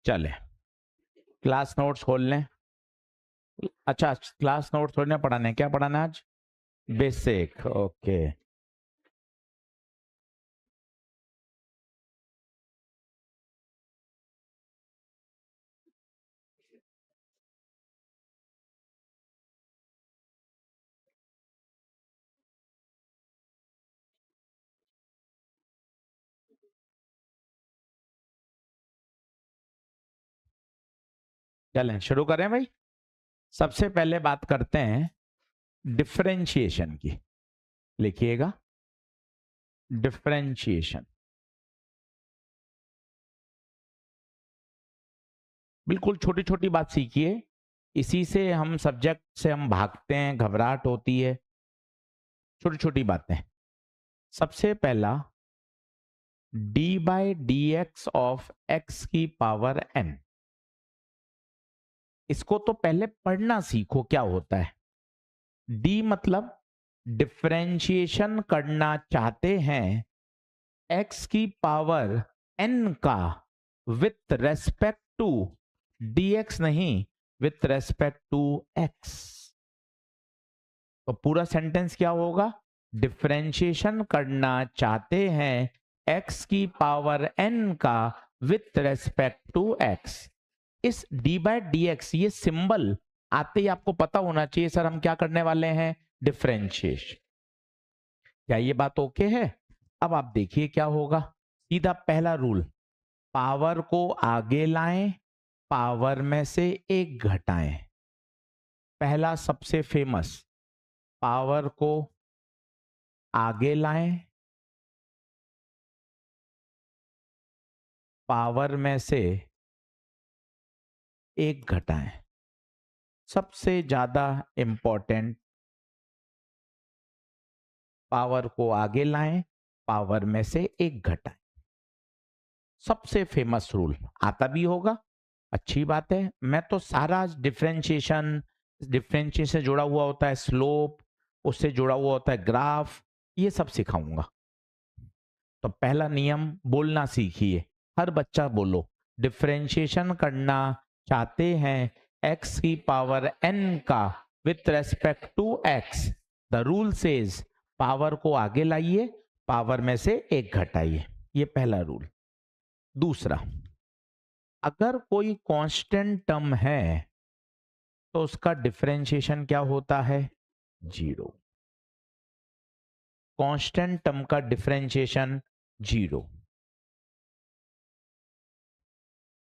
चले class notes खोल लें। अच्छा, क्लास नोट्स थोड़ी ना पढ़ाने हैं, क्या पढ़ाना है आज? Basic, okay. चलें शुरू करें भाई। सबसे पहले बात करते हैं डिफरेंशिएशन की। लिखिएगा डिफरेंशिएशन। बिल्कुल छोटी छोटी बात सीखिए, इसी से हम सब्जेक्ट से हम भागते हैं, घबराहट होती है। छोटी छोटी बातें। सबसे पहला D by d x of x की पावर एन। इसको तो पहले पढ़ना सीखो क्या होता है। डी मतलब डिफरेंशिएशन करना चाहते हैं एक्स की पावर एन का विथ रेस्पेक्ट टू dx, नहीं विथ रेस्पेक्ट टू x। तो पूरा सेंटेंस क्या होगा? डिफरेंशिएशन करना चाहते हैं x की पावर n का विथ रेस्पेक्ट टू x। इस d बाय डी एक्स, ये सिंबल आते ही आपको पता होना चाहिए सर हम क्या करने वाले हैं, डिफरेंशिएशन। क्या ये बात ओके है? अब आप देखिए क्या होगा। सीधा पहला रूल, पावर को आगे लाएं, पावर में से एक घटाएं। पहला सबसे फेमस, पावर को आगे लाएं, पावर में से एक घटाएं। सबसे ज्यादा इंपॉर्टेंट, पावर को आगे लाएं, पावर में से एक घटाएं। सबसे फेमस रूल आता भी होगा, अच्छी बात है। मैं तो सारा डिफरेंशिएशन, डिफरेंशिएशन से जुड़ा हुआ होता है स्लोप, उससे जुड़ा हुआ होता है ग्राफ, ये सब सिखाऊंगा। तो पहला नियम बोलना सीखिए, हर बच्चा बोलो, डिफरेंशिएशन करना चाहते हैं x की पावर n का with respect to x। The rule says power को आगे लाइए, पावर में से एक घटाइए। ये पहला रूल। दूसरा, अगर कोई कांस्टेंट टर्म है तो उसका डिफरेंशिएशन क्या होता है? जीरो। कांस्टेंट टर्म का डिफरेंशिएशन जीरो।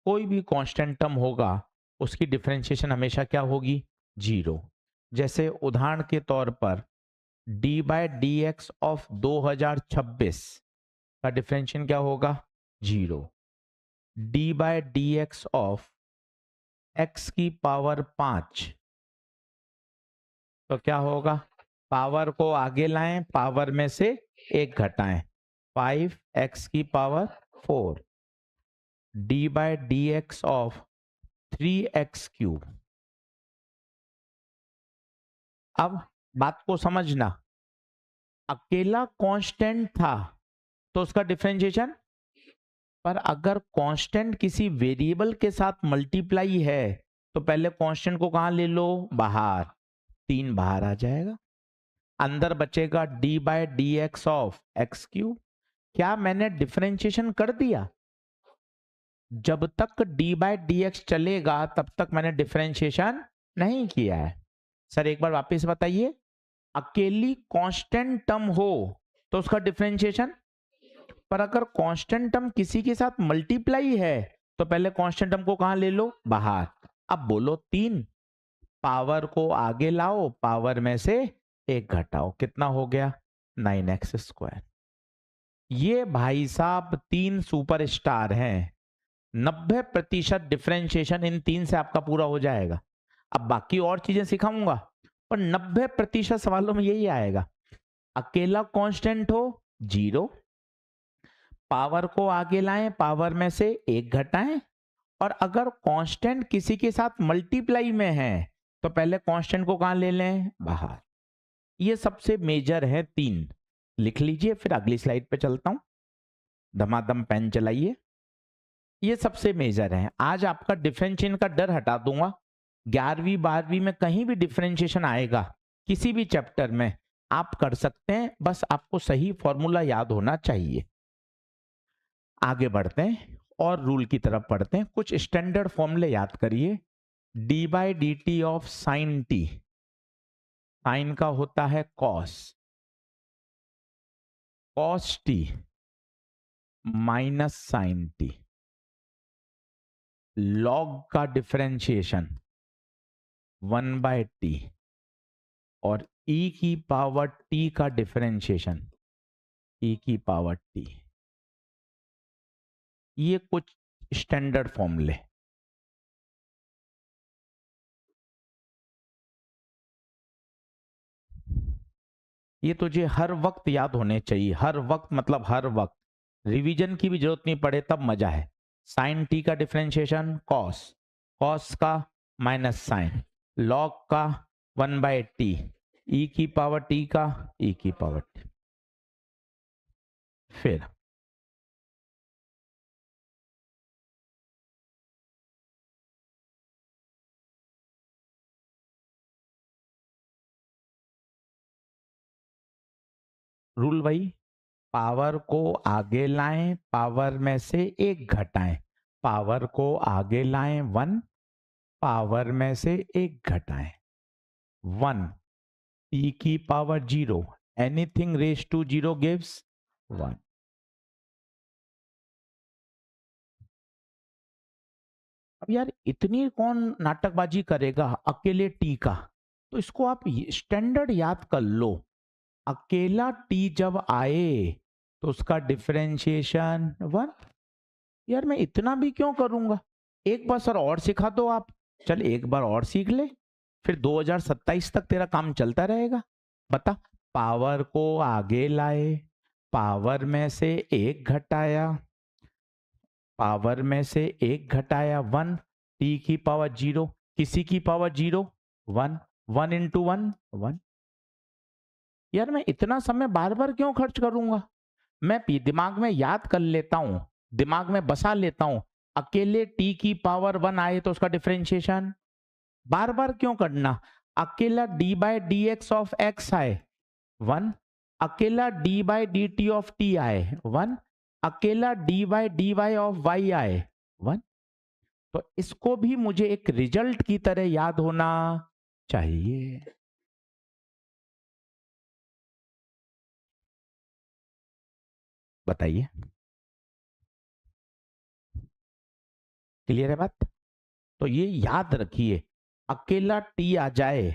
कोई भी कांस्टेंट टर्म होगा उसकी डिफरेंशिएशन हमेशा क्या होगी? जीरो। जैसे उदाहरण के तौर पर d by D x of 2026 का डिफरेंशिएशन क्या होगा? Zero. d by D x of x की पावर 5, तो क्या होगा? पावर को आगे लाएं, पावर में से एक घटाएं, 5x की power 4। d by D x of 3x cube. अब बात को समझना, अकेला कांस्टेंट था तो उसका डिफरेंशिएशन, पर अगर कांस्टेंट किसी वेरिएबल के साथ मल्टीप्लाई है तो पहले कांस्टेंट को कहां ले लो? बाहर। 3 बाहर आ जाएगा, अंदर बचेगा d by D x of x cube. क्या मैंने डिफरेंशिएशन कर दिया? जब तक d बाय डी एक्स चलेगा तब तक मैंने डिफरेंशिएशन नहीं किया है। सर एक बार वापस बताइए, अकेली कांस्टेंट टर्म हो तो उसका डिफरेंशिएशन, पर अगर कांस्टेंट टर्म किसी के साथ मल्टीप्लाई है तो पहले कांस्टेंट टर्म को कहां ले लो? बाहर। अब बोलो 3, पावर को आगे लाओ, पावर में से एक घटाओ, कितना हो गया? 9x²। ये भाई साहब 3 सुपरस्टार हैं। 90% डिफरेंशिएशन इन 3 से आपका पूरा हो जाएगा। अब बाकी और चीजें सिखाऊंगा, पर 90% सवालों में यही आएगा। अकेला कांस्टेंट हो, जीरो, पावर को आगे लाएं, पावर में से एक घटाएं, और अगर कांस्टेंट किसी के साथ मल्टीप्लाई में है तो पहले कांस्टेंट को कहां ले लें? बाहर। ये सबसे मेजर है 3। लिख लीजिए, फिर अगली स्लाइड पे चलता हूं। धमाधम पेन चलाइए। ये सबसे मेजर है। आज आपका डिफरेंशिएशन का डर हटा दूंगा। 11वीं 12वीं में कहीं भी डिफरेंशिएशन आएगा किसी भी चैप्टर में आप कर सकते हैं, बस आपको सही फॉर्मूला याद होना चाहिए। आगे बढ़ते हैं और रूल की तरफ पढ़ते हैं। कुछ स्टैंडर्ड फॉर्मूले याद करिए। D by D t of sine t, sine का होता है cos, cos t minus sine t, log का डिफरेंशिएशन 1 बाय टी और e की पावर t का डिफरेंशिएशन e की पावर t। ये कुछ स्टैंडर्ड फॉर्मूले। ये तुझे हर वक्त याद होने चाहिए, हर वक्त मतलब हर वक्त, रिवीजन की भी जरूरत नहीं पड़े तब मजा है। साइन टी का डिफरेंशिएशन कॉस, कॉस का माइनस साइन, लॉग का 1 बाय टी, ई की पावर टी का ई की पावर टी। फिर रूल वही, पावर को आगे लाएं, पावर में से एक घटाएं, पावर को आगे लाएं 1, पावर में से एक घटाएं 1, टी की power 0, anything raise to 0 gives 1। अब यार इतनी कौन नाटकबाजी करेगा अकेले टी का, तो इसको आप स्टैंडर्ड याद कर लो। अकेला टी जब आए तो उसका डिफरेंशिएशन 1। यार मैं इतना भी क्यों करूंगा, एक बार सर और सिखा दो आप। चल एक बार और सीख ले, फिर 2027 तक तेरा काम चलता रहेगा। बता, पावर को आगे लाए, पावर में से एक घटाया, पावर में से एक घटाया 1, टी की पावर 0, किसी की पावर 0 1, 1 इंटू 1 1। यार मैं इतना समय बार बार क्यों खर्च करूंगा, मैं दिमाग में याद कर लेता हूं, दिमाग में बसा लेता हूं। अकेले टी की पावर 1 आए तो उसका डिफरेंशिएशन बार बार क्यों करना। अकेला d by d x of x आए 1, अकेला d by D t of t आए 1, अकेला d by d y of y आए 1। तो इसको भी मुझे एक रिजल्ट की तरह याद होना चाहिए। बताइए, क्लियर है बात। तो ये याद रखिए, अकेला टी आ जाए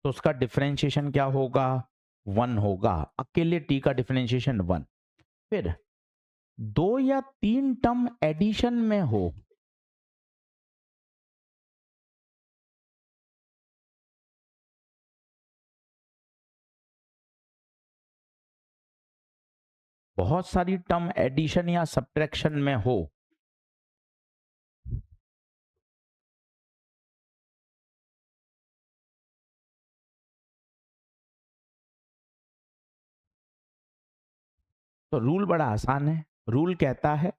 तो उसका डिफरेंशिएशन क्या होगा 1 होगा, अकेले टी का डिफरेंशिएशन 1। फिर 2 या 3 टर्म एडिशन में हो, बहुत सारी टर्म एडिशन या सब्ट्रैक्शन में हो, तो रूल बड़ा आसान है। रूल कहता है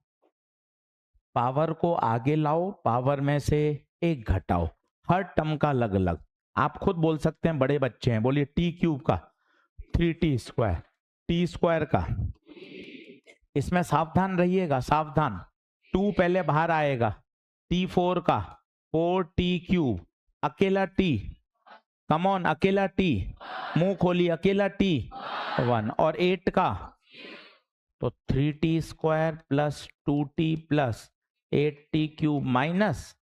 पावर को आगे लाओ, पावर में से एक घटाओ, हर टर्म का अलग अलग। आप खुद बोल सकते हैं, बड़े बच्चे हैं, बोलिए टी क्यूब का 3t स्क्वायर, टी स्क्वायर का, इसमें सावधान रहिएगा, सावधान, 2 पहले बाहर आएगा, t4 का 4t क्यूब, अकेला t, कम ऑन अकेला t, मुंह खोली अकेला t 1, और 8 का तो 3t square plus 2t plus 8t cube minus,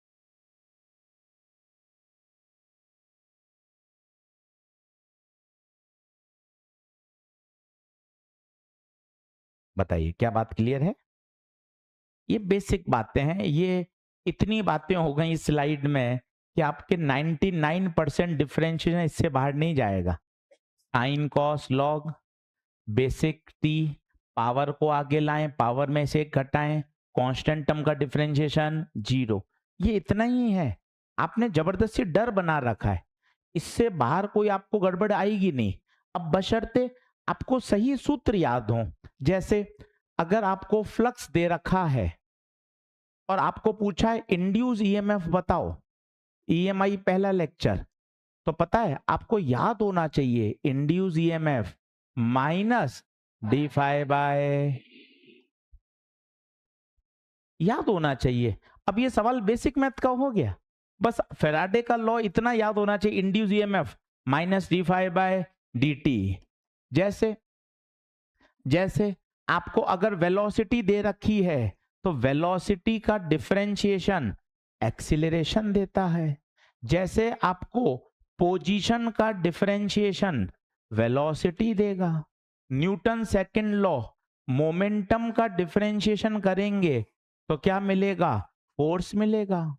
बताइए क्या बात क्लियर है। ये बेसिक बातें हैं, ये इतनी बातें हो गई इस स्लाइड में कि आपके 99% डिफरेंशिएशन इससे बाहर नहीं जाएगा। Sine cos log, basic T, power को आगे लाएं, पावर में से एक घटाएं, कांस्टेंट टर्म का डिफरेंशिएशन 0, ये इतना ही है। आपने जबरदस्ती डर बना रखा है, इससे बाहर कोई आपको गड़बड़ आएगी नहीं। अब बशर्ते आपको सही सूत्र याद हो, जैसे अगर आपको फ्लक्स दे रखा है और आपको पूछा है इंड्यूस ईएमएफ बताओ, ईएमआई पहला लेक्चर, तो पता है आपको याद होना चाहिए induced EMF minus d phi by, याद होना चाहिए। अब ये सवाल बेसिक मैथ का हो गया, बस फेराडे का लॉ इतना याद होना चाहिए, induced EMF minus d phi by D t. जैसे जैसे आपको अगर वेलोसिटी दे रखी है तो वेलोसिटी का डिफरेंशिएशन एक्सीलरेशन देता है, जैसे आपको पोजीशन का डिफरेंशिएशन वेलोसिटी देगा। न्यूटन सेकंड लॉ, मोमेंटम का डिफरेंशिएशन करेंगे तो क्या मिलेगा, फोर्स मिलेगा।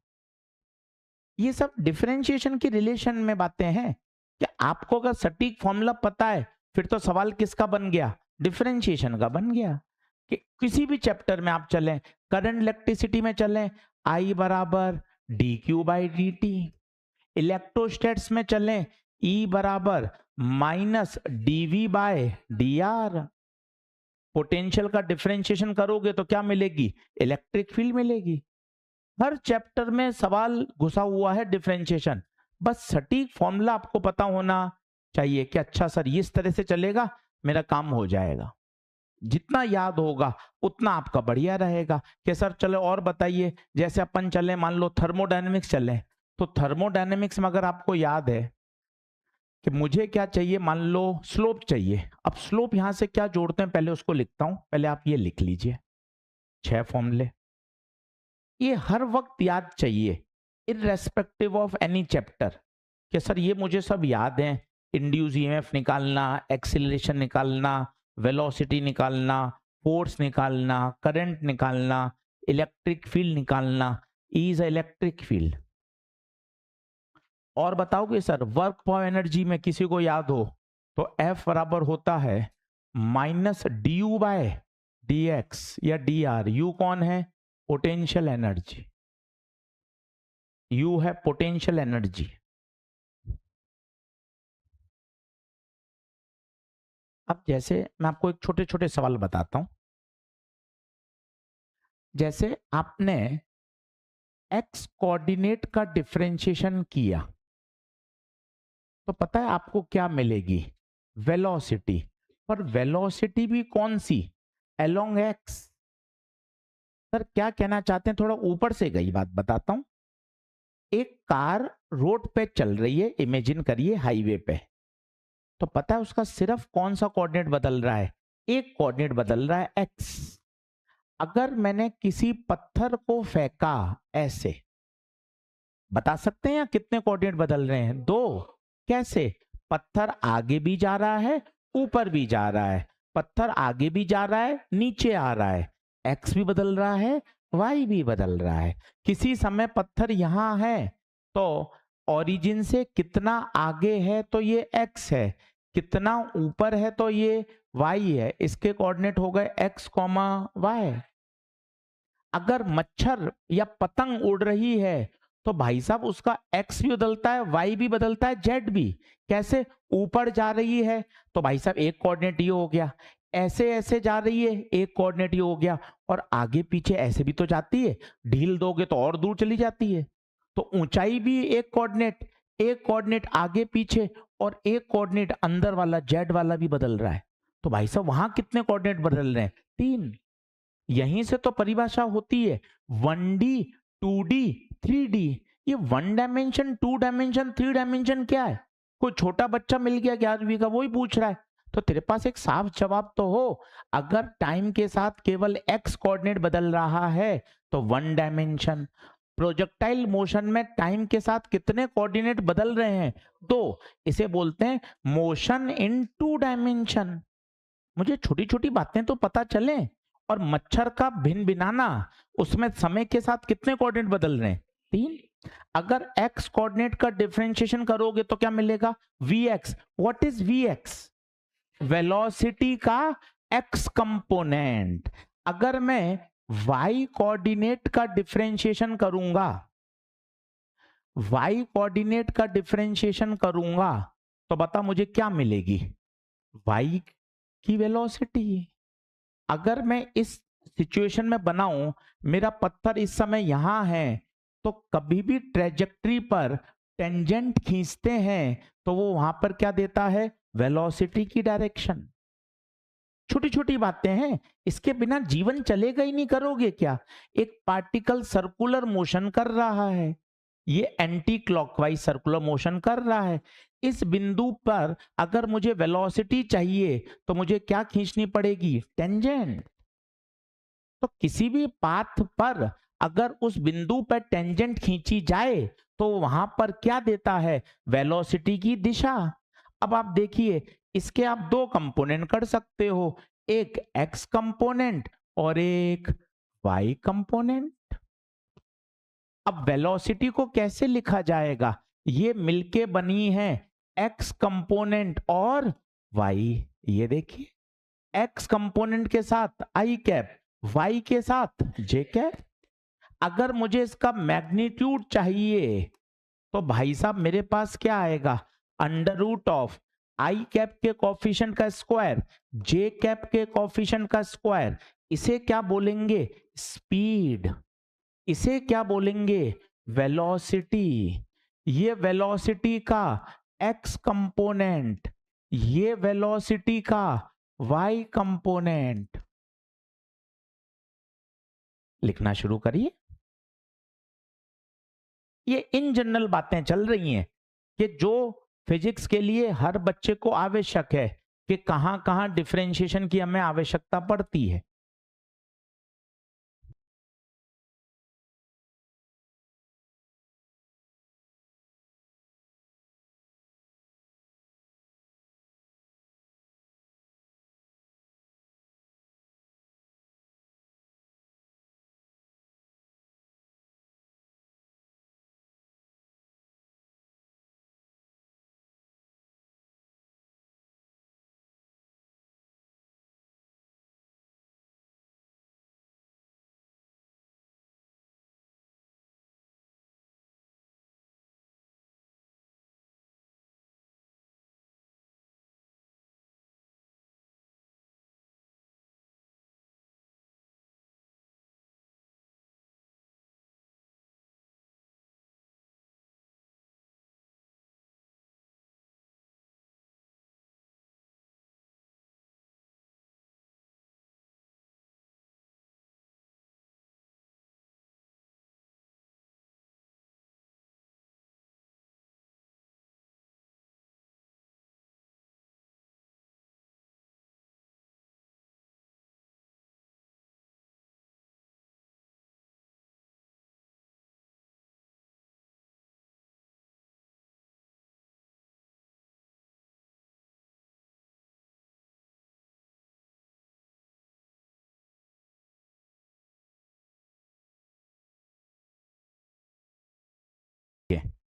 ये सब डिफरेंशिएशन की रिलेशन में बातें हैं। क्या आपको अगर सटीक फॉर्मूला पता है फिर तो सवाल किसका बन गया, डिफरेंशिएशन का बन गया। कि किसी भी चैप्टर में आप चलें, करंट इलेक्ट्रिसिटी में चलें, I बराबर D Q by D T, electrostatics में चलें E बराबर minus DV by D R. Potential का डिफरेंशिएशन करोगे तो क्या मिलेगी, इलेक्ट्रिक फील्ड मिलेगी। हर चैप्टर में सवाल घुसा हुआ है डिफरेंशिएशन, बस सटीक फॉर्मूला आपको पता होना चाहिए कि अच्छा सर इस तरह से चलेगा मेरा काम हो जाएगा। जितना याद होगा उतना आपका बढ़िया रहेगा। कि सर चलो और बताइए, जैसे अपन चले मान लो थर्मोडायनेमिक्स चले, तो थर्मोडायनेमिक्स में अगर आपको याद है कि मुझे क्या चाहिए, मान लो स्लोप चाहिए। अब स्लोप यहां से क्या जोड़ते हैं पहले उसको लिखता हूं, पहले आप ये लिख लीजिए 6 फॉर्मूले, ये हर वक्त याद चाहिए इररेस्पेक्टिव ऑफ एनी चैप्टर। कि सर ये मुझे सब याद है, इंड्यूस ईएमएफ निकालना, एक्सीलरेशन निकालना, वेलोसिटी निकालना, फोर्स निकालना, करंट निकालना, इलेक्ट्रिक फील्ड निकालना, ई इज इलेक्ट्रिक फील्ड। और बताओगे सर वर्क पर एनर्जी में किसी को याद हो तो F बराबर होता है minus d u by D x या डी आर। यू कौन है, पोटेंशियल एनर्जी, यू है पोटेंशियल एनर्जी। अब जैसे मैं आपको एक छोटे छोटे सवाल बताता हूं, जैसे आपने एक्स कोऑर्डिनेट का डिफरेंशिएशन किया तो पता है आपको क्या मिलेगी, वेलोसिटी। पर वेलोसिटी भी कौन सी, अलोंग एक्स। सर क्या कहना चाहते हैं, थोड़ा ऊपर से गई बात बताता हूं। एक कार रोड पे चल रही है, इमेजिन करिए हाईवे पे, तो पता है उसका सिर्फ कौन सा कोऑर्डिनेट बदल रहा है, एक कोऑर्डिनेट बदल रहा है एक्स। अगर मैंने किसी पत्थर को फेंका ऐसे, बता सकते हैं कितने कोऑर्डिनेट बदल रहे हैं, 2। कैसे, पत्थर आगे भी जा रहा है ऊपर भी जा रहा है, पत्थर आगे भी जा रहा है नीचे आ रहा है, एक्स भी बदल रहा है वाई भी बदल रहा है। किसी समय पत्थर यहां है तो ओरिजिन से कितना आगे है तो ये एक्स है, कितना ऊपर है तो ये वाई है, इसके कोऑर्डिनेट हो गए एक्स कॉमा वाई। अगर मच्छर या पतंग उड़ रही है तो भाई साहब उसका एक्स भी बदलता है वाई भी बदलता है जेड भी। कैसे, ऊपर जा रही है तो भाई साहब एक कोऑर्डिनेट ये हो गया, ऐसे ऐसे जा रही है एक कोऑर्डिनेट ये हो गया, और आगे पीछे ऐसे भी तो जाती है, ढील दोगे तो और दूर चली जाती है। तो ऊंचाई भी एक कोऑर्डिनेट आगे पीछे, और एक कोऑर्डिनेट अंदर वाला जेड वाला भी बदल रहा है। तो भाई साहब वहां कितने कोऑर्डिनेट बदल रहे हैं, 3। यहीं से तो परिभाषा होती है 1D 2D 3D। ये 1 डायमेंशन 2 डायमेंशन 3 डायमेंशन क्या है, कोई छोटा बच्चा मिल गया 11वीं का वही पूछ रहा है। तो तेरे पास एक साफ जवाब तो हो, अगर टाइम के साथ केवल x कोऑर्डिनेट बदल रहा है तो 1 डायमेंशन। प्रोजेक्टाइल मोशन में टाइम के साथ कितने कोऑर्डिनेट बदल रहे हैं, 2। इसे बोलते हैं मोशन इन 2 डायमेंशन। मुझे छोटी छोटी बातें तो पता चले। और मच्छर का भिन भिनाना, उसमें समय के साथ कितने कोऑर्डिनेट बदल रहे हैं, 3। अगर x कोऑर्डिनेट का डिफरेंशिएशन करोगे तो क्या मिलेगा, vx। What is vx, velocity का x कंपोनेंट। अगर मैं y कोऑर्डिनेट का डिफरेंशिएशन करूंगा, y कोऑर्डिनेट का डिफरेंशिएशन करूंगा तो बता मुझे क्या मिलेगी, y की वेलोसिटी। अगर मैं इस सिचुएशन में बनाऊं, मेरा पत्थर इस समय यहां है, तो कभी भी ट्रेजेक्ट्री पर टेंजेंट खींचते हैं तो वो वहां पर क्या देता है, वेलोसिटी की डायरेक्शन। छोटी छोटी बातें हैं, इसके बिना जीवन चलेगा ही नहीं, करोगे क्या। एक पार्टिकल सर्कुलर मोशन कर रहा है, ये एंटी क्लॉकवाइज सर्कुलर मोशन कर रहा है। इस बिंदु पर अगर मुझे वेलोसिटी चाहिए तो मुझे क्या खींचनी पड़ेगी, टेंजेंट। तो किसी भी पाथ पर अगर उस बिंदु पर टेंजेंट खींची जाए तो वहां पर क्या देता है, वेलोसिटी की दिशा। अब आप देखिए, इसके आप दो कंपोनेंट कर सकते हो, एक एक्स कंपोनेंट और एक वाई कंपोनेंट। अब वेलोसिटी को कैसे लिखा जाएगा, ये मिलके बनी है एक्स कंपोनेंट और वाई। ये देखिए, एक्स कंपोनेंट के साथ आई कैप, वाई के साथ जे कैप। अगर मुझे इसका मैग्नीट्यूड चाहिए तो भाई साहब मेरे पास क्या आएगा, under root of i cap के कोफिशिएंट का स्क्वायर, जे कैप के कोफिशिएंट का स्क्वायर। इसे क्या बोलेंगे, स्पीड। इसे क्या बोलेंगे, वेलोसिटी। ये वेलोसिटी का एक्स कंपोनेंट, ये वेलोसिटी का वाई कंपोनेंट। लिखना शुरू करिए। ये इन जनरल बातें चल रही हैं कि जो फिजिक्स के लिए हर बच्चे को आवश्यक है कि कहां कहां डिफरेंशिएशन की हमें आवश्यकता पड़ती है।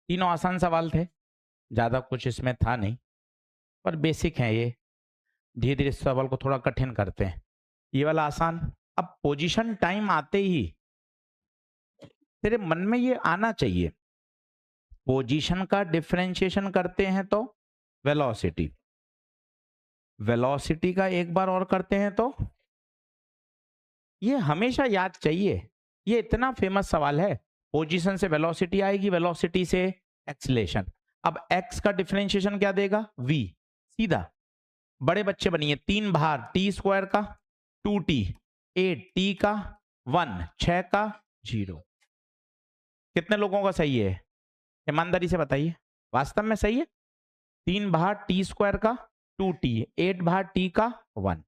तीनों आसान सवाल थे, ज्यादा कुछ इसमें था नहीं, पर बेसिक है ये। धीरे धीरे इस सवाल को थोड़ा कठिन करते हैं। ये वाला आसान। अब पोजीशन टाइम आते ही तेरे मन में ये आना चाहिए, पोजीशन का डिफरेंशिएशन करते हैं तो वेलोसिटी, वेलोसिटी का एक बार और करते हैं तो, ये हमेशा याद चाहिए। ये इतना फेमस सवाल है, पोजीशन से वेलोसिटी आएगी, वेलोसिटी से एक्सीलरेशन। अब x का डिफरेंशिएशन क्या देगा, v। सीधा बड़े बच्चे बनिए, 3 बाहर टी स्क्वायर का 2t, 8 टी का 1, 6 का 0। कितने लोगों का सही है, ईमानदारी से बताइए, वास्तव में सही है। 3 बाहर टी स्क्वायर का 2t, 8 बाहर टी का 1,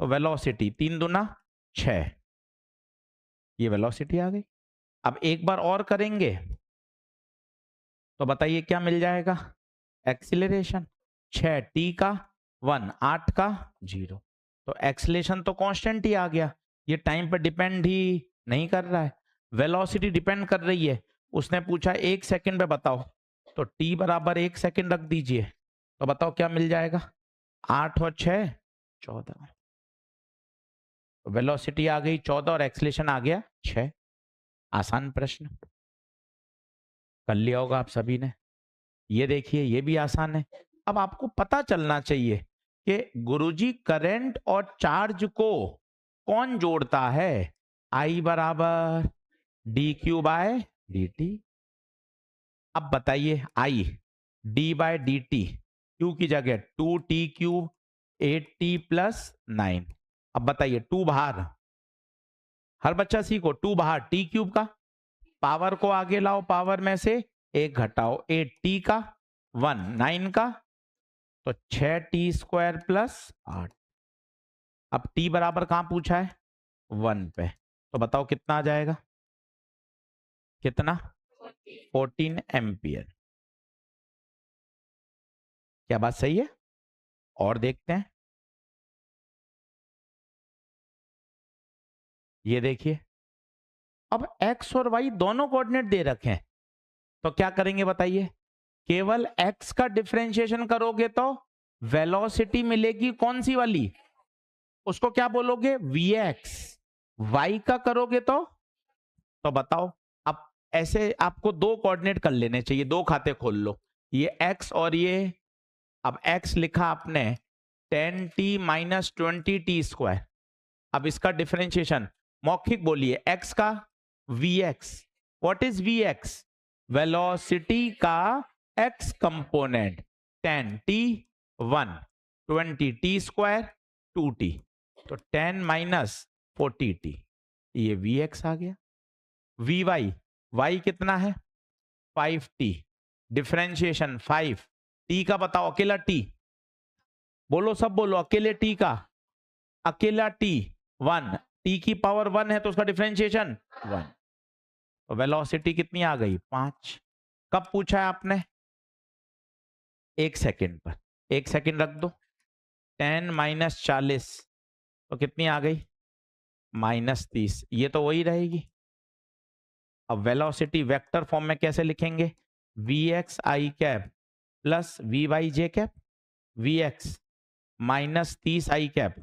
तो वेलोसिटी 3 दूना 6, ये वेलोसिटी आ गई। अब एक बार और करेंगे तो बताइए क्या मिल जाएगा, एक्सीलरेशन। 6 टी का 1, 8 का 0, तो एक्सीलरेशन तो कांस्टेंट ही आ गया, ये टाइम पर डिपेंड ही नहीं कर रहा है। वेलोसिटी डिपेंड कर रही है, उसने पूछा 1 सेकंड में बताओ, तो t बराबर 1 सेकंड रख दीजिए, तो बताओ क्या मिल जाएगा, 8 और 6 14, वेलोसिटी आ गई 14 और एक्सीलरेशन आ गया 6। आसान प्रश्न कर लिया होगा आप सभी ने। ये देखिए, ये भी आसान है। अब आपको पता चलना चाहिए कि गुरुजी करंट और चार्ज को कौन जोड़ता है? I बराबर D Q by D t. अब बताइए I d by D t, q की जगह 2t क्यूब 8t प्लस 9। अब बताइए 2 बाहर, हर बच्चा सीखो 2 बाहर, टी क्यूब का पावर को आगे लाओ, पावर में से 1 घटाओ, 8t का 1 9 का, तो 6t² प्लस 8। अब t बराबर कहां पूछा है? 1 पे, तो बताओ कितना आ जाएगा? कितना? 14 एम्पियर। क्या बात सही है? और देखते हैं, ये देखिए, अब x और y दोनों कोऑर्डिनेट दे रखे हैं, तो क्या करेंगे बताइए? केवल x का डिफरेंशिएशन करोगे तो वेलोसिटी मिलेगी कौन सी वाली, उसको क्या बोलोगे? vx। y का करोगे तो बताओ। अब ऐसे आपको दो कोऑर्डिनेट कर लेने चाहिए, दो खाते खोल लो, ये x और ये, अब x लिखा आपने 10t माइनस 20t²। अब इसका डिफरेंशिएशन मौखिक बोलिए, x का vx। What is vx? Velocity का x component, 10t 1 20t², 2t, तो 10 माइनस 40t, ये vx आ गया। vy, y कितना है? 5t, डिफरेंशिएशन 5, t का बताओ, अकेला t बोलो, सब बोलो, अकेले t का, अकेला t 1, t की पावर 1 है तो उसका डिफरेंशिएशन 1, तो वेलोसिटी कितनी आ गई? 5। कब पूछा है आपने? 1 सेकेंड पर, 1 सेकेंड रख दो, 10 माइनस 40, तो कितनी आ गई? -30। ये तो वही रहेगी। अब वेलोसिटी वेक्टर फॉर्म में कैसे लिखेंगे? vx i cap plus vy j cap, vx -30 i cap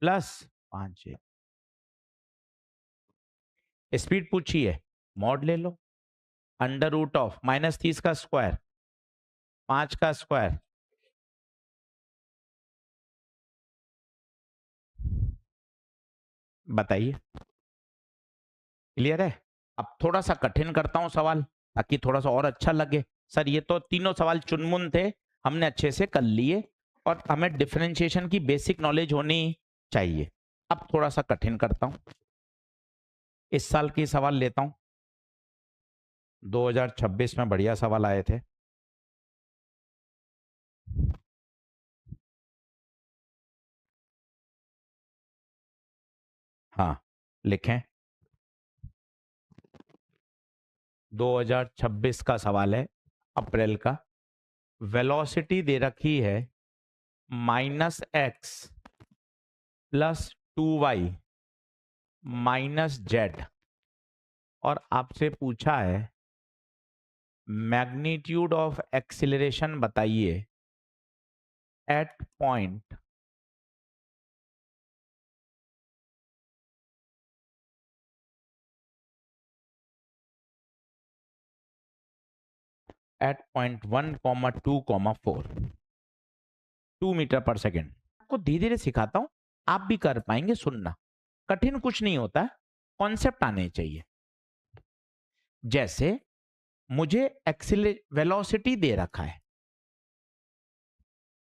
plus 5j। Speed पूछी है, मॉड ले लो, अंडर रूट ऑफ -30 का स्क्वायर, 5 का स्क्वायर, बताइए क्लियर है? अब थोड़ा सा कठिन करता हूं सवाल, ताकि थोड़ा सा और अच्छा लगे। सर ये तो तीनों सवाल चुनमुन थे, हमने अच्छे से कर लिए, और हमें डिफरेंशिएशन की बेसिक नॉलेज होनी चाहिए। अब थोड़ा सा कठिन करता हूं, इस साल की सवाल लेता हूं, 2026 में बढ़िया सवाल आए थे। हाँ लिखें, 2026 का सवाल है, अप्रैल का। वेलोसिटी दे रखी है -x plus 2y minus Z, और आपसे पूछा है मैग्नीट्यूड ऑफ एक्सीलरेशन बताइए एट पॉइंट .1, 2, 4, 2 मीटर पर सेकेंड। आपको धीरे धीरे सिखाता हूं, आप भी कर पाएंगे, सुनना, कठिन कुछ नहीं होता है, कॉन्सेप्ट आने चाहिए। जैसे मुझे वेलोसिटी दे रखा है,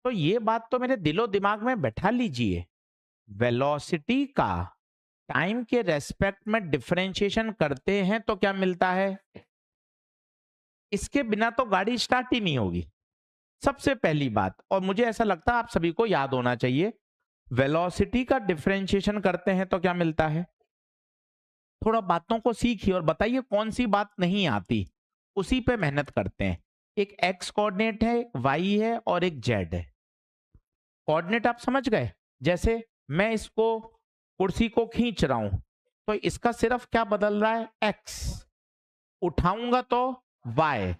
तो ये बात तो मेरे दिलो दिमाग में बैठा लीजिए, वेलोसिटी का टाइम के रेस्पेक्ट में डिफरेंशिएशन करते हैं तो क्या मिलता है? इसके बिना तो गाड़ी स्टार्ट ही नहीं होगी, सबसे पहली बात। और मुझे ऐसा लगता है आप सभी को याद होना चाहिए, वेलोसिटी का डिफरेंशिएशन करते हैं तो क्या मिलता है? थोड़ा बातों को सीखिए और बताइए कौन सी बात नहीं आती, उसी पे मेहनत करते हैं। एक एक्स कोऑर्डिनेट है, एक वाई है और एक जेड है। कोऑर्डिनेट आप समझ गए? जैसे मैं इसको, कुर्सी को खींच रहा हूं, तो इसका सिर्फ क्या बदल रहा है? एक्स। उठाऊंगा तो वाई,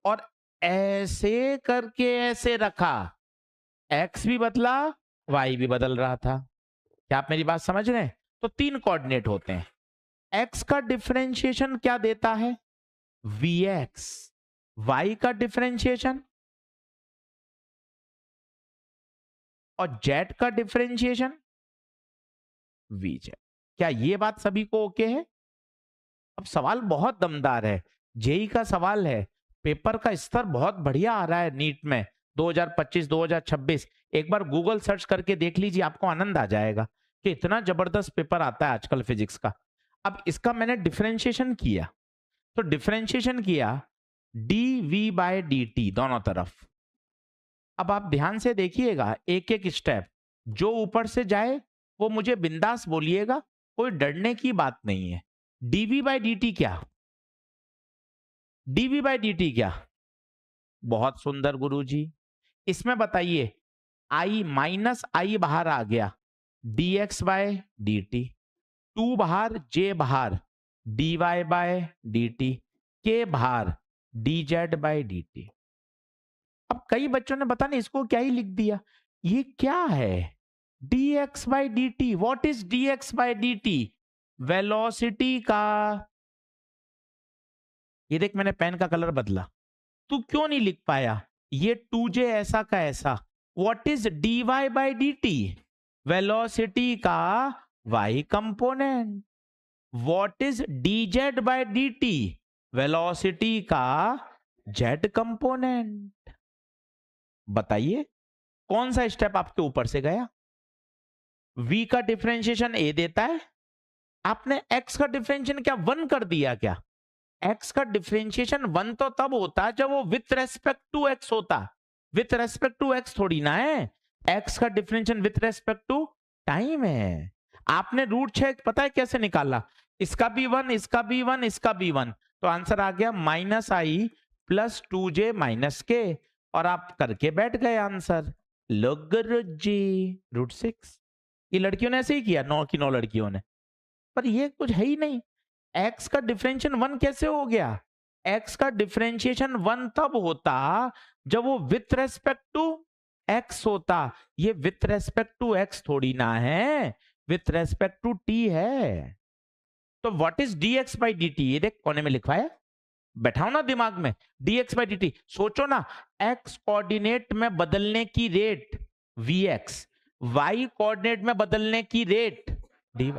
और ऐसे करके ऐसे रखा, एक्स भी बदला, वाई भी बदल रहा था। क्या आप मेरी बात समझ रहे हैं? तो 3 कोऑर्डिनेट होते हैं। एक्स का डिफरेंशिएशन क्या देता है? vx। y का डिफरेंशिएशन और z का डिफरेंशिएशन वी जेड। क्या ये बात सभी को ओके है? अब सवाल बहुत दमदार है, जेई का सवाल है, पेपर का स्तर बहुत बढ़िया आ रहा है नीट में 2025 2026। एक बार गूगल सर्च करके देख लीजिए, आपको आनंद आ जाएगा कि इतना जबरदस्त पेपर आता है आजकल फिजिक्स का। अब इसका मैंने डिफरेंशिएशन किया, तो डिफरेंशिएशन किया d v by D t दोनों तरफ। अब आप ध्यान से देखिएगा एक एक स्टेप, जो ऊपर से जाए वो मुझे बिंदास बोलिएगा, कोई डरने की बात नहीं है। डीवी बाय डी क्या? डीवी बाय डी क्या? बहुत सुंदर गुरुजी। इसमें बताइए, आई माइनस आई बाहर आ गया, dx by D t, two बाहर, जे बाहर, dy बाय डी टी, के बाहर, dz बाय डी टी। अब कई बच्चों ने पता नहीं इसको क्या ही लिख दिया, ये क्या है dx by D t? What is dx by D t? Velocity का, ये देख मैंने पेन का कलर बदला, तू क्यों नहीं लिख पाया? ये 2j ऐसा का ऐसा। What is dy by dt? Velocity का y component. What is dz by dt? Velocity का z कंपोनेंट। बताइए कौन सा स्टेप आपके ऊपर से गया? v का डिफरेंशिएशन a देता है, आपने x का डिफरेंशिएशन क्या 1 कर दिया क्या? x का डिफरेंशिएशन 1 तो तब होता जब वो विथ रेस्पेक्ट टू x होता, विथ रेस्पेक्ट टू x थोड़ी ना है। x का differentiation with respect to time है। आपने रूट 6 पता है कैसे निकाला? इसका भी 1, इसका भी 1, इसका भी 1, तो आंसर आ गया माइनस आई प्लस 2j माइनस के, और आप करके बैठ गए आंसर। जी रूट 6। ये लड़कियों ने ऐसे ही किया, 9 की 9 लड़कियों ने, पर ये कुछ है ही नहीं। x का डिफरेंशिएशन 1 कैसे हो गया? x का डिफरेंशिएशन 1 तब होता जब वो विथ रेस्पेक्ट टू x होता। ये विथ रेस्पेक्ट टू x थोड़ी ना है, विथ रेस्पेक्ट टू t है। तो what is dx by dt? ये देख कोने में लिखा है, बैठाओ ना दिमाग में, dx बाई dt। सोचो ना, x कोऑर्डिनेट में बदलने की रेट vx, y कोऑर्डिनेट में बदलने की रेट dy।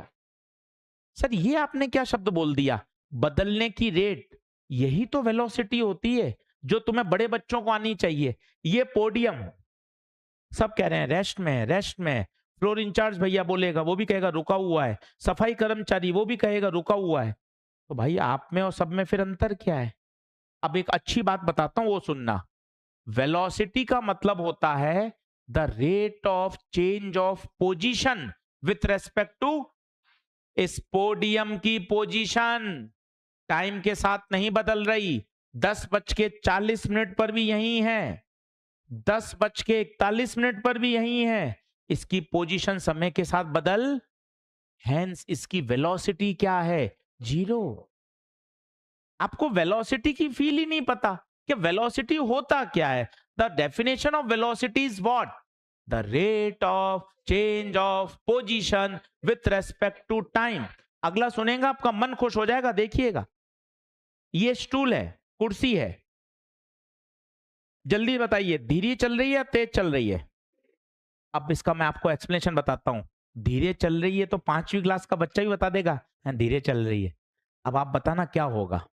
सर ये आपने क्या शब्द बोल दिया, बदलने की रेट? यही तो वेलोसिटी होती है जो तुम्हें बड़े बच्चों को आनी चाहिए। ये पोडियम, सब कह रहे हैं रेस्ट में, रेस्ट में। फ्लोर इंचार्ज भैया बोलेगा, वो भी कहेगा रुका हुआ है। सफाई कर्मचारी वो भी कहेगा रुका हुआ है। तो भाई आप में और सब में फिर अंतर क्या है? अब एक अच्छी बात बताता हूं, वो सुनना। वेलोसिटी का मतलब होता है the rate of change of position with respect to इस पोडियम की पोजीशन। टाइम के साथ नहीं बदल रही, 10:40 पर भी यही है, 10:41 पर भी यही है। इसकी पोजीशन समय के साथ बदल, हेंस इसकी वेलोसिटी क्या है? 0। आपको वेलोसिटी की फील ही नहीं पता कि वेलोसिटी होता क्या है। The definition of velocity is what? The rate of change of position with respect to time. अगला सुनेगा आपका मन खुश हो जाएगा, देखिएगा। ये स्टूल है, कुर्सी है, जल्दी बताइए धीरे चल रही है या तेज चल रही है? अब इसका मैं आपको एक्सप्लेनेशन बताता हूं। धीरे चल रही है तो 5वीं क्लास का बच्चा भी बता देगा धीरे चल रही है। अब आप बताना क्या होगा?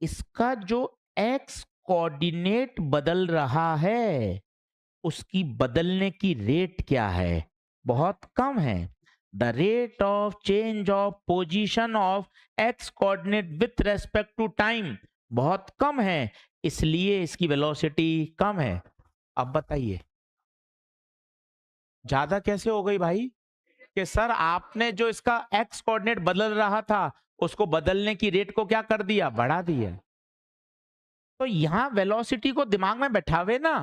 इसका जो एक्स कोऑर्डिनेट बदल रहा है, उसकी बदलने की रेट क्या है? बहुत कम है। The rate of change of position of x coordinate with respect to time बहुत कम है, इसलिए इसकी वेलोसिटी कम है। अब बताइए ज्यादा कैसे हो गई भाई? कि सर आपने जो इसका एक्स कोऑर्डिनेट बदल रहा था, उसको बदलने की रेट को क्या कर दिया? बढ़ा दिया। तो यहां वेलोसिटी को दिमाग में बैठावे ना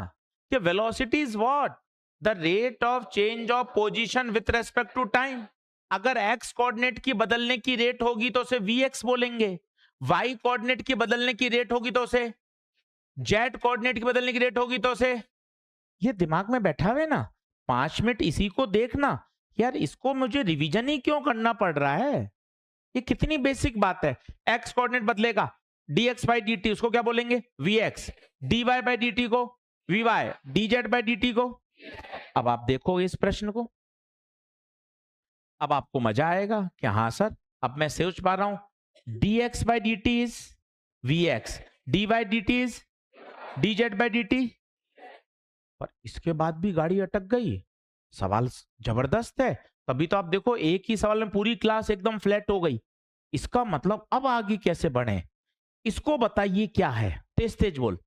कि velocity is what? The rate of change of position with respect to time. अगर एक्स कोऑर्डिनेट की बदलने की रेट होगी तो उसे वीएक्स बोलेंगे, वाई कोऑर्डिनेट की बदलने की रेट होगी तो उसे, जेड कोऑर्डिनेट की बदलने की रेट होगी तो उसे। ये दिमाग में बैठावे ना, 5 मिनट इसी को देखना। यार इसको मुझे रिवीजन ही क्यों करना पड़ रहा है? ये कितनी बेसिक बात है। एक्स कोऑर्डिनेट बदलेगा, dx बाई डी टी, उसको क्या बोलेंगे? vx। dy by D T को vy, dz by D T को। अब आप देखो इस प्रश्न को, अब आपको मजा आएगा कि हाँ सर अब मैं सोच पा रहा हूं dx by dt is vx, dy by dt is dz by dt। पर इसके बाद भी गाड़ी अटक गई। सवाल जबरदस्त है। तभी तो आप देखो एक ही सवाल में पूरी क्लास एकदम फ्लैट हो गई। इसका मतलब अब आगे कैसे बढ़े इसको बताइए क्या है। तेज तेज बोल।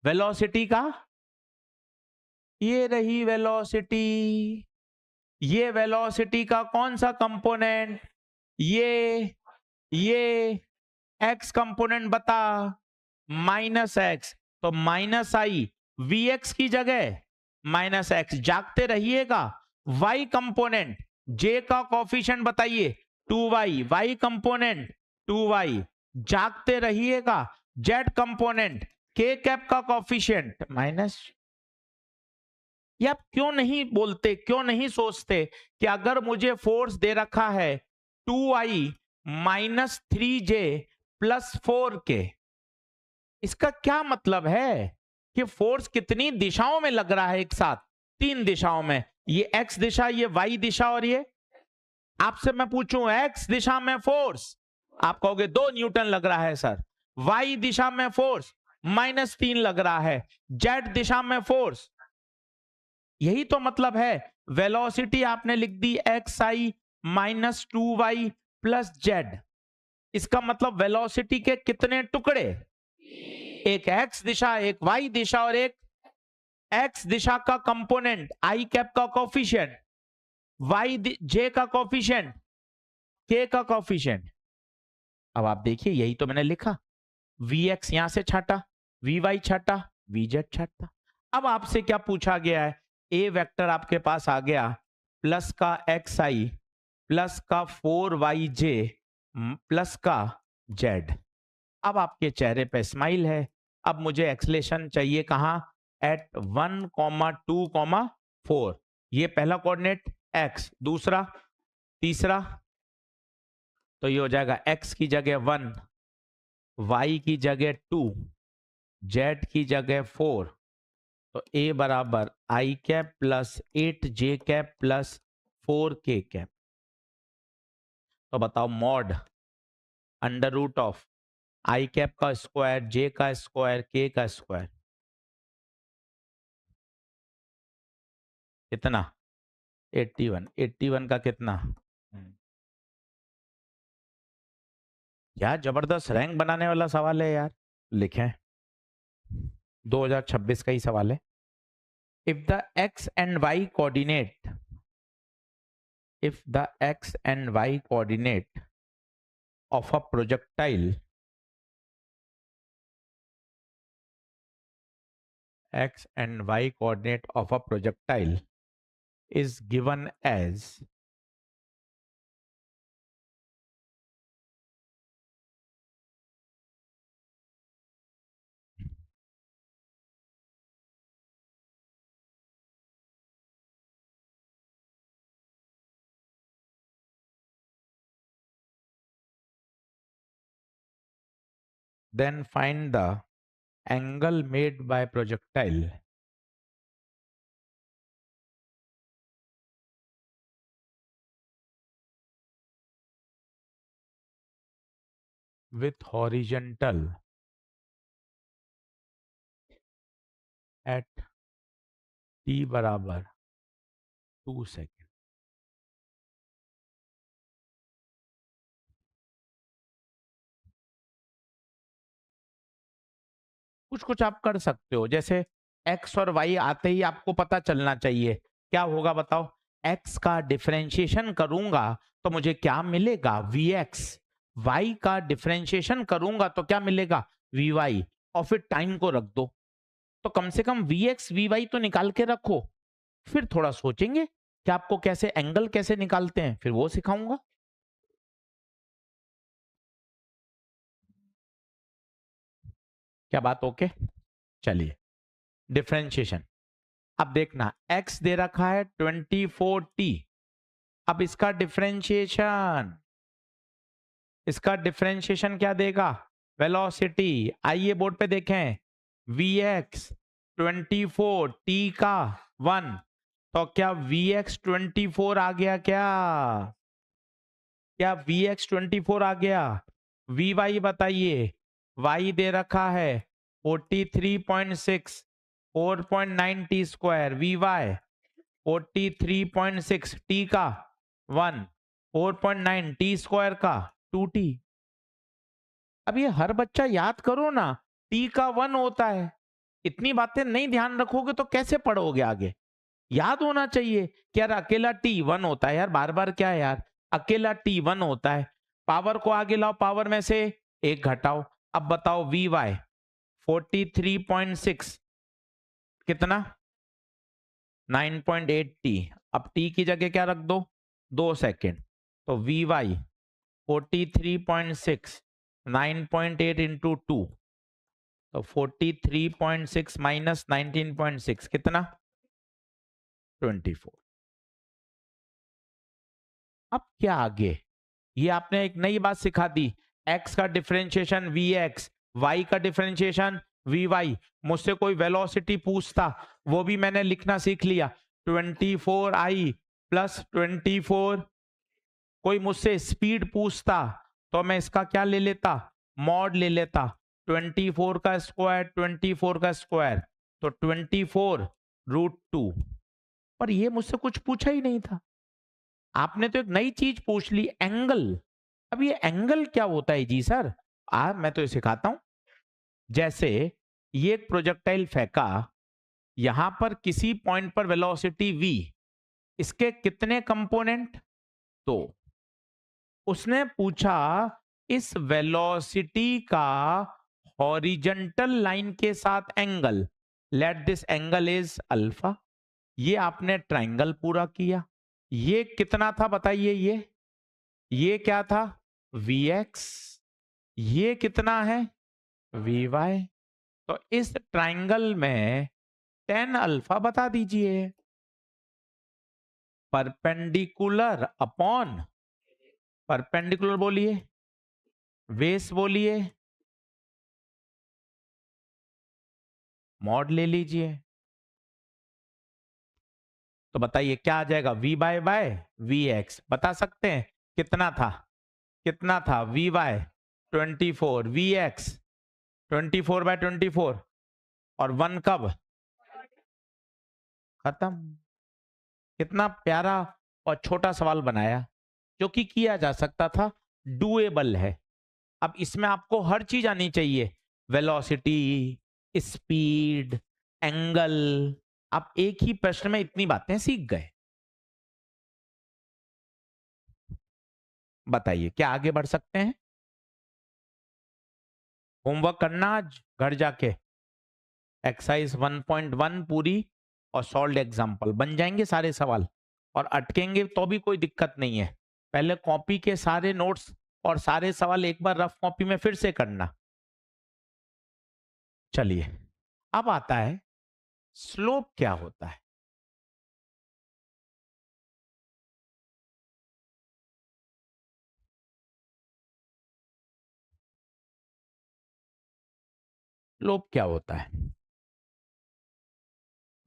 वेलोसिटी का, ये रही वेलोसिटी। ये वेलोसिटी का कौन सा कंपोनेंट? ये एक्स कंपोनेंट बता। माइनस एक्स, तो माइनस आई वी एक्स की जगह माइनस एक्स। जागते रहिएगा। वाई कंपोनेंट, जे का कॉफिशिएंट बताइए 2y, वाई कंपोनेंट 2y। जागते रहिएगा। जेड कंपोनेंट के कैप का कॉफिशिएंट माइनस। ये आप क्यों नहीं बोलते, क्यों नहीं सोचते कि अगर मुझे फोर्स दे रखा है 2i minus 3j plus 4k, इसका क्या मतलब है कि फोर्स कितनी दिशाओं में लग रहा है एक साथ? 3 दिशाओं में। ये x दिशा, ये y दिशा, और ये आपसे मैं पूछूं x दिशा में फोर्स, आप कहोगे 2 न्यूटन लग रहा है सर। y दिशा में फोर्स -3 लग रहा है। z दिशा में फोर्स, यही तो मतलब है। वेलोसिटी आपने लिख दी xi minus 2y plus Z. इसका मतलब वेलोसिटी के कितने टुकड़े? एक x दिशा, एक y दिशा, और एक x दिशा का कंपोनेंट i कैप का कोफिशिएंट, j का कोफिशिएंट, k का कोफिशिएंट। अब आप देखिए यही तो मैंने लिखा। vx यहां से छाटा, vy छाटा, vz छाटा। अब आपसे क्या पूछा गया है? ए वेक्टर आपके पास आ गया प्लस का xi प्लस का 4yj प्लस का z। अब आपके चेहरे पे स्माइल है। अब मुझे एक्सलेशन चाहिए कहां? एट 1, 2, 4। ये पहला कोऑर्डिनेट x, दूसरा, तीसरा, तो ये हो जाएगा x की जगह 1, y की जगह 2, z की जगह 4। तो a बराबर i cap plus 8j cap plus 4k cap. तो बताओ mod under root of i cap का स्क्वायर, जे का स्क्वायर, के का स्क्वायर कितना? 81। 81 का कितना? क्या जबरदस्त रैंक बनाने वाला सवाल है यार। लिखें 2026 का ही सवाल है। If the x and y coordinate, if the x and y coordinate of a projectile, x and y coordinate of a projectile is given as then find the angle made by projectile with horizontal at t बराबर 2 second. कुछ कुछ आप कर सकते हो, जैसे x और y आते ही आपको पता चलना चाहिए क्या होगा बताओ। x का डिफरेंशिएशन करूंगा तो मुझे क्या मिलेगा? vx। y का डिफरेंशिएशन करूंगा तो क्या मिलेगा? vy। और फिर टाइम को रख दो। तो कम से कम vx vy तो निकाल के रखो, फिर थोड़ा सोचेंगे कि आपको कैसे एंगल कैसे निकालते हैं, फिर वो सिखाऊंगा। क्या बात ओके? चलिए डिफरेंशिएशन। अब देखना x दे रखा है 24t। अब इसका डिफरेंशिएशन क्या देगा? वेलोसिटी। आइए बोर्ड पे देखें। vx 24 t का 1, तो क्या Vx24 आ गया? क्या Vx24 आ गया? Vy बताइए, y दे रखा है 43.6, 4.9 टी स्क्वायर, Vy 43.6, टी का 1, 4.9 टी स्क्वायर का 2t। अब ये हर बच्चा याद करो ना, टी का 1 होता है। इतनी बातें नहीं ध्यान रखोगे तो कैसे पढ़ोगे आगे? याद होना चाहिए कि यार अकेला टी 1 होता है। यार बार बार क्या है यार, अकेला टी 1 होता है। पावर को आगे लाओ, पावर में से एक घटाओ। अब बताओ वी वाई 43.6 कितना? 9.8 टी। अब टी की जगह क्या रख दो? 2 सेकेंड। तो वी वाई 43.6 9.8 इंटू 2, तो 43.6 माइनस 19.6 कितना? 24। अब क्या आगे? ये आपने एक नई बात सिखा दी, x का डिफरेंशिएशन vx, y का डिफरेंशिएशन vy। मुझसे कोई वेलोसिटी पूछता, वो भी मैंने लिखना सीख लिया, 24i प्लस 24। कोई मुझसे स्पीड पूछता तो मैं इसका क्या ले लेता? मॉड ले लेता। 24 का स्क्वायर 24 का स्क्वायर, तो 24√2। पर ये मुझसे कुछ पूछा ही नहीं था। आपने तो एक नई चीज पूछ ली, एंगल। अब ये एंगल क्या होता है जी सर? मैं तो ये सिखाता हूं। जैसे ये एक प्रोजेक्टाइल फेंका, यहां पर किसी पॉइंट पर वेलोसिटी v, इसके कितने कंपोनेंट? तो उसने पूछा इस वेलोसिटी का हॉरिजॉन्टल लाइन के साथ angle, let this angle is alpha. ये आपने ट्रायंगल पूरा किया। ये कितना था बताइए? ये क्या था? Vx। ये कितना है? Vy। तो इस ट्रायंगल में tan अल्फा बता दीजिए। परपेंडिकुलर अपॉन परपेंडिकुलर बोलिए, बेस बोलिए, मॉड ले लीजिए। तो बताइए क्या आ जाएगा? V बाय Vx बता सकते हैं कितना था? कितना था? Vy 24, Vx 24/24, और 1 कब? खत्म। कितना प्यारा और छोटा सवाल बनाया, जो कि किया जा सकता था, डुएबल है। अब इसमें आपको हर चीज आनी चाहिए, वेलोसिटी, स्पीड, एंगल। आप एक ही प्रश्न में इतनी बातें सीख गए। बताइए क्या आगे बढ़ सकते हैं? होमवर्क करना आज घर जाके, एक्सरसाइज 1.1 पूरी और सॉल्व एग्जाम्पल बन जाएंगे सारे सवाल। और अटकेंगे तो भी कोई दिक्कत नहीं है, पहले कॉपी के सारे नोट्स और सारे सवाल एक बार रफ कॉपी में फिर से करना। चलिए, अब आता है स्लोप क्या होता है। स्लोप क्या होता है?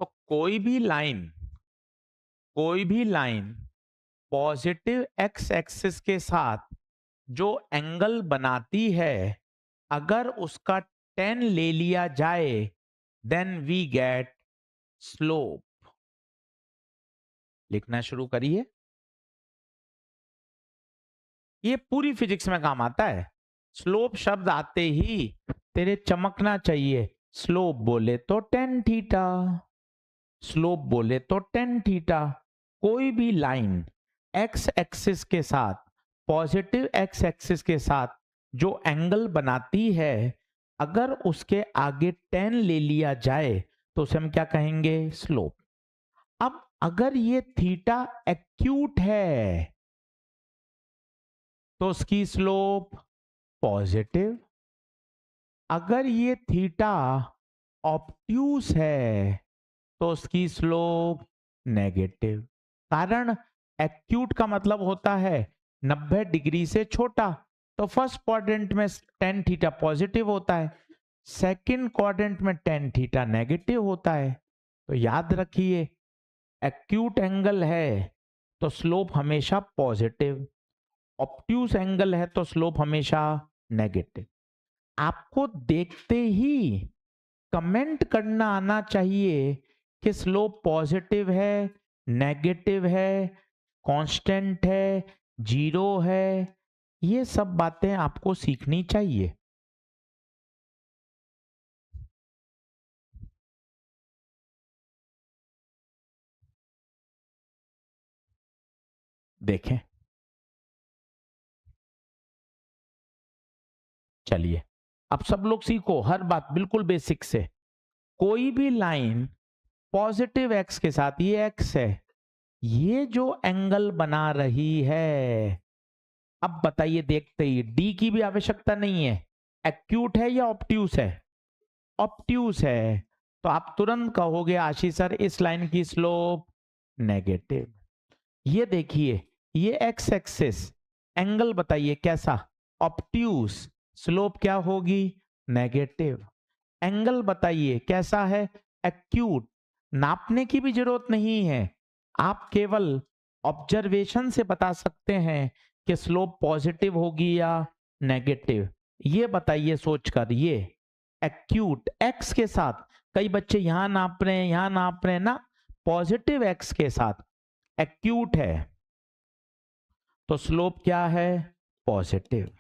तो कोई भी लाइन पॉजिटिव एक्स एक्सिस के साथ जो एंगल बनाती है, अगर उसका 10 ले लिया जाए, देन वी गेट स्लोप। लिखना शुरू करिए। ये पूरी फिजिक्स में काम आता है। स्लोप शब्द आते ही तेरे चमकना चाहिए। स्लोप बोले तो टेन थीटा, स्लोप बोले तो टेन थीटा। कोई भी लाइन एक्स एक्सिस के साथ, पॉजिटिव एक्स एक्सिस के साथ जो एंगल बनाती है, अगर उसके आगे 10 ले लिया जाए तो उसे हम क्या कहेंगे? स्लोप। अब अगर ये थीटा एक्यूट है तो उसकी स्लोप पॉजिटिव। अगर ये थीटा ऑब्ट्यूस है तो उसकी स्लोप नेगेटिव। कारण एक्यूट का मतलब होता है 90 डिग्री से छोटा। तो फर्स्ट क्वाड्रेंट में टेन थीटा पॉजिटिव होता है, सेकंड क्वाड्रेंट में टेन थीटा नेगेटिव होता है। तो याद रखिए, एक्यूट एंगल है तो स्लोप हमेशा पॉजिटिव, ऑब्ट्यूस एंगल है तो स्लोप हमेशा नेगेटिव। आपको देखते ही कमेंट करना आना चाहिए कि स्लोप पॉजिटिव है, नेगेटिव है, कांस्टेंट है, जीरो है। ये सब बातें आपको सीखनी चाहिए। देखें, चलिए अब सब लोग सीखो हर बात बिल्कुल बेसिक से। कोई भी लाइन पॉजिटिव एक्स के साथ, ये एक्स है, ये जो एंगल बना रही है, अब बताइए देखते ही, डी की भी आवश्यकता नहीं है, एक्यूट है या ऑब्ट्यूस है? ऑब्ट्यूस है, तो आप तुरंत कहोगे आशीष सर इस लाइन की स्लोप नेगेटिव। ये देखिए, ये एक्स एक्सिस, एंगल बताइए कैसा? ऑब्ट्यूस, स्लोप क्या होगी? नेगेटिव। एंगल बताइए कैसा है? एक्यूट। नापने की भी जरूरत नहीं है, आप केवल ऑब्जर्वेशन से बता सकते हैं कि स्लोप पॉजिटिव होगी या नेगेटिव। ये बताइए सोचकर, ये एक्यूट एक्स के साथ, कई बच्चे यहां नाप रहे हैं यहां नाप रहे हैं ना, पॉजिटिव एक्स के साथ एक्यूट है तो स्लोप क्या है? पॉजिटिव।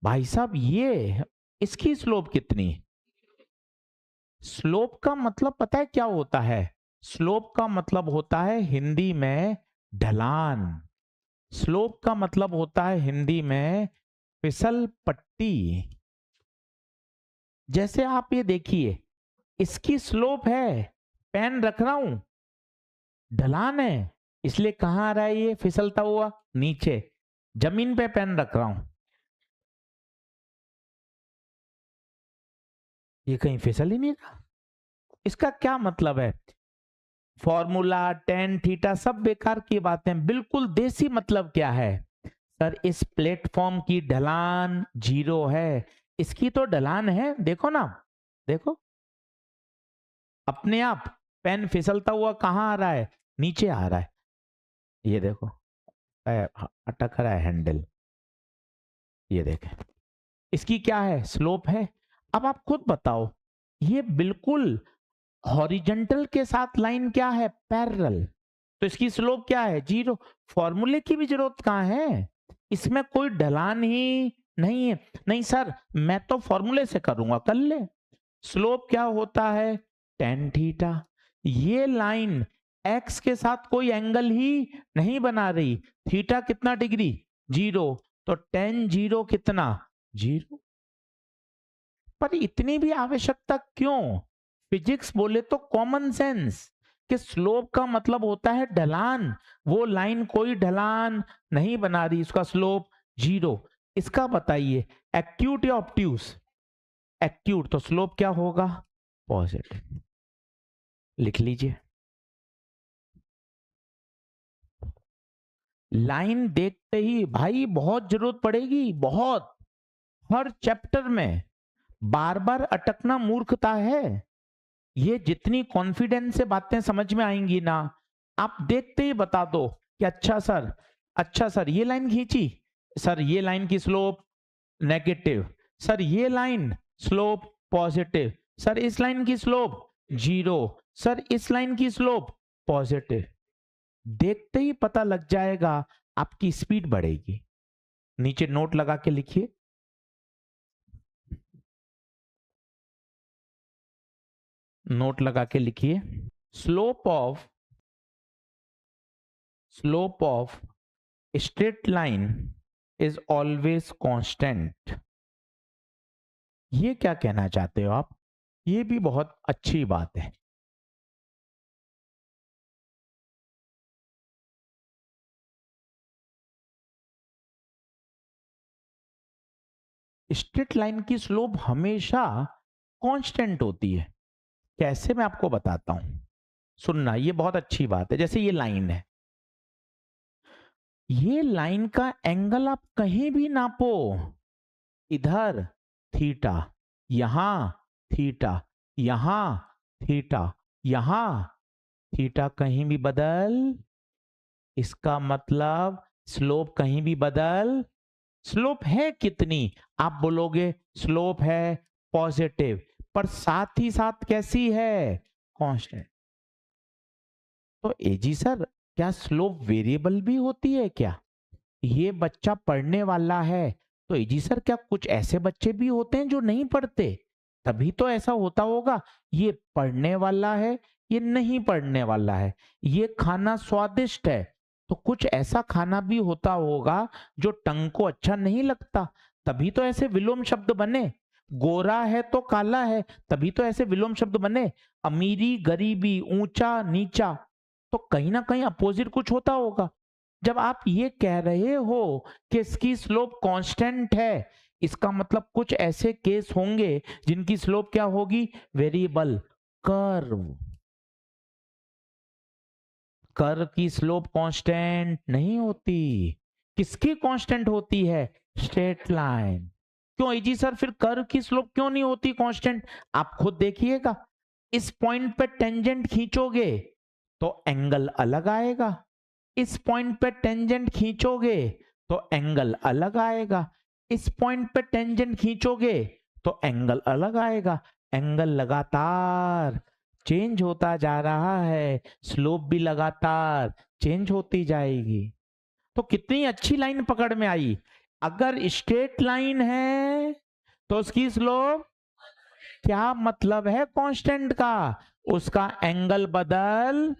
भाई साहब ये इसकी स्लोप कितनी? स्लोप का मतलब पता है क्या होता है? स्लोप का मतलब होता है हिंदी में ढलान। स्लोप का मतलब होता है हिंदी में फिसल पट्टी। जैसे आप ये देखिए, इसकी स्लोप है, पेन रख रहा हूं, ढलान है, इसलिए कहां आ रहा है ये फिसलता हुआ? नीचे, जमीन पे पेन रख रहा हूं, ये कहीं फिसल ही नहीं रहा। इसका क्या मतलब है? फॉर्मूला टेन थीटा सब बेकार की बातें, बिल्कुल देसी मतलब क्या है? सर इस प्लेटफॉर्म की ढलान जीरो है। इसकी तो ढलान है, देखो ना, देखो अपने आप पेन फिसलता हुआ कहां आ रहा है? नीचे आ रहा है। ये देखो अटक रहा है हैंडल, ये देखें, इसकी क्या है? स्लोप है। अब आप खुद बताओ, ये बिल्कुल हॉरिजेंटल के साथ लाइन क्या है? पैरेलल, तो इसकी स्लोप क्या है? जीरो। फॉर्मूले की भी जरूरत कहां है, इसमें कोई ढलान ही नहीं है। नहीं सर मैं तो फॉर्मूले से करूंगा, कर ले। स्लोप क्या होता है? Tan theta. ये लाइन एक्स के साथ कोई एंगल ही नहीं बना रही, थीटा कितना डिग्री? जीरो, तो टेन जीरो कितना? जीरो। पर इतनी भी आवश्यकता क्यों? फिजिक्स बोले तो कॉमन सेंस, कि स्लोप का मतलब होता है ढलान। वो लाइन कोई ढलान नहीं बना रही, उसका स्लोप जीरो। इसका बताइए एक्यूट या ऑब्ट्यूस? एक्यूट, तो स्लोप क्या होगा? पॉजिटिव। लिख लीजिए। लाइन देखते ही भाई बहुत जरूरत पड़ेगी, बहुत, हर चैप्टर में बार बार अटकना मूर्खता है। ये जितनी कॉन्फिडेंस से बातें समझ में आएंगी ना, आप देखते ही बता दो कि अच्छा सर, अच्छा सर ये लाइन खींची, सर ये लाइन की स्लोप नेगेटिव, सर ये लाइन स्लोप पॉजिटिव, सर इस लाइन की स्लोप जीरो, सर इस लाइन की स्लोप पॉजिटिव। देखते ही पता लग जाएगा, आपकी स्पीड बढ़ेगी। नीचे नोट लगा के लिखिए, नोट लगा के लिखिए, slope of straight line is always constant. ये क्या कहना चाहते हो आप? ये भी बहुत अच्छी बात है। स्ट्रेट लाइन की स्लोप हमेशा कांस्टेंट होती है। कैसे? मैं आपको बताता हूं, सुनना, ये बहुत अच्छी बात है। जैसे ये लाइन है, ये लाइन का एंगल आप कहीं भी नापो, इधर थीटा, यहां थीटा, यहां थीटा, यहां थीटा कहीं भी बदल, इसका मतलब स्लोप कहीं भी बदल, स्लोप है कितनी, आप बोलोगे स्लोप है पॉजिटिव, पर साथ ही साथ कैसी है, कांस्टेंट। तो एजी सर क्या स्लोप वेरिएबल भी होती है क्या, ये बच्चा पढ़ने वाला है, तो एजी सर क्या कुछ ऐसे बच्चे भी होते हैं जो नहीं पढ़ते, तभी तो ऐसा होता होगा, ये पढ़ने वाला है, ये नहीं पढ़ने वाला है, ये खाना स्वादिष्ट है, तो कुछ ऐसा खाना भी होता होगा जो टंग को अच्छा नहीं लगता, तभी तो ऐसे विलोम शब्द बने, गोरा है तो काला है, तभी तो ऐसे विलोम शब्द बने, अमीरी गरीबी ऊंचा नीचा, तो कहीं ना कहीं अपोजिट कुछ होता होगा। जब आप ये कह रहे हो कि इसकी स्लोप कांस्टेंट है, इसका मतलब कुछ ऐसे केस होंगे जिनकी स्लोप क्या होगी, वेरिएबल। कर्व, कर्व की स्लोप कांस्टेंट नहीं होती, किसकी कांस्टेंट होती है, स्ट्रेट लाइन। क्यों एजी सर फिर कर्व की स्लोप क्यों नहीं होती कांस्टेंट, आप खुद देखिएगा, इस पॉइंट पे टेंजेंट खींचोगे तो एंगल अलग आएगा, इस पॉइंट पे टेंजेंट खींचोगे तो एंगल अलग आएगा, इस पॉइंट पे टेंजेंट खींचोगे तो एंगल अलग आएगा, एंगल लगातार चेंज होता जा रहा है, स्लोप भी लगातार चेंज होती जाएगी। तो कितनी अच्छी लाइन पकड़ में आई, अगर स्ट्रेट लाइन है तो उसकी स्लोप क्या मतलब है कांस्टेंट का, उसका एंगल बदल,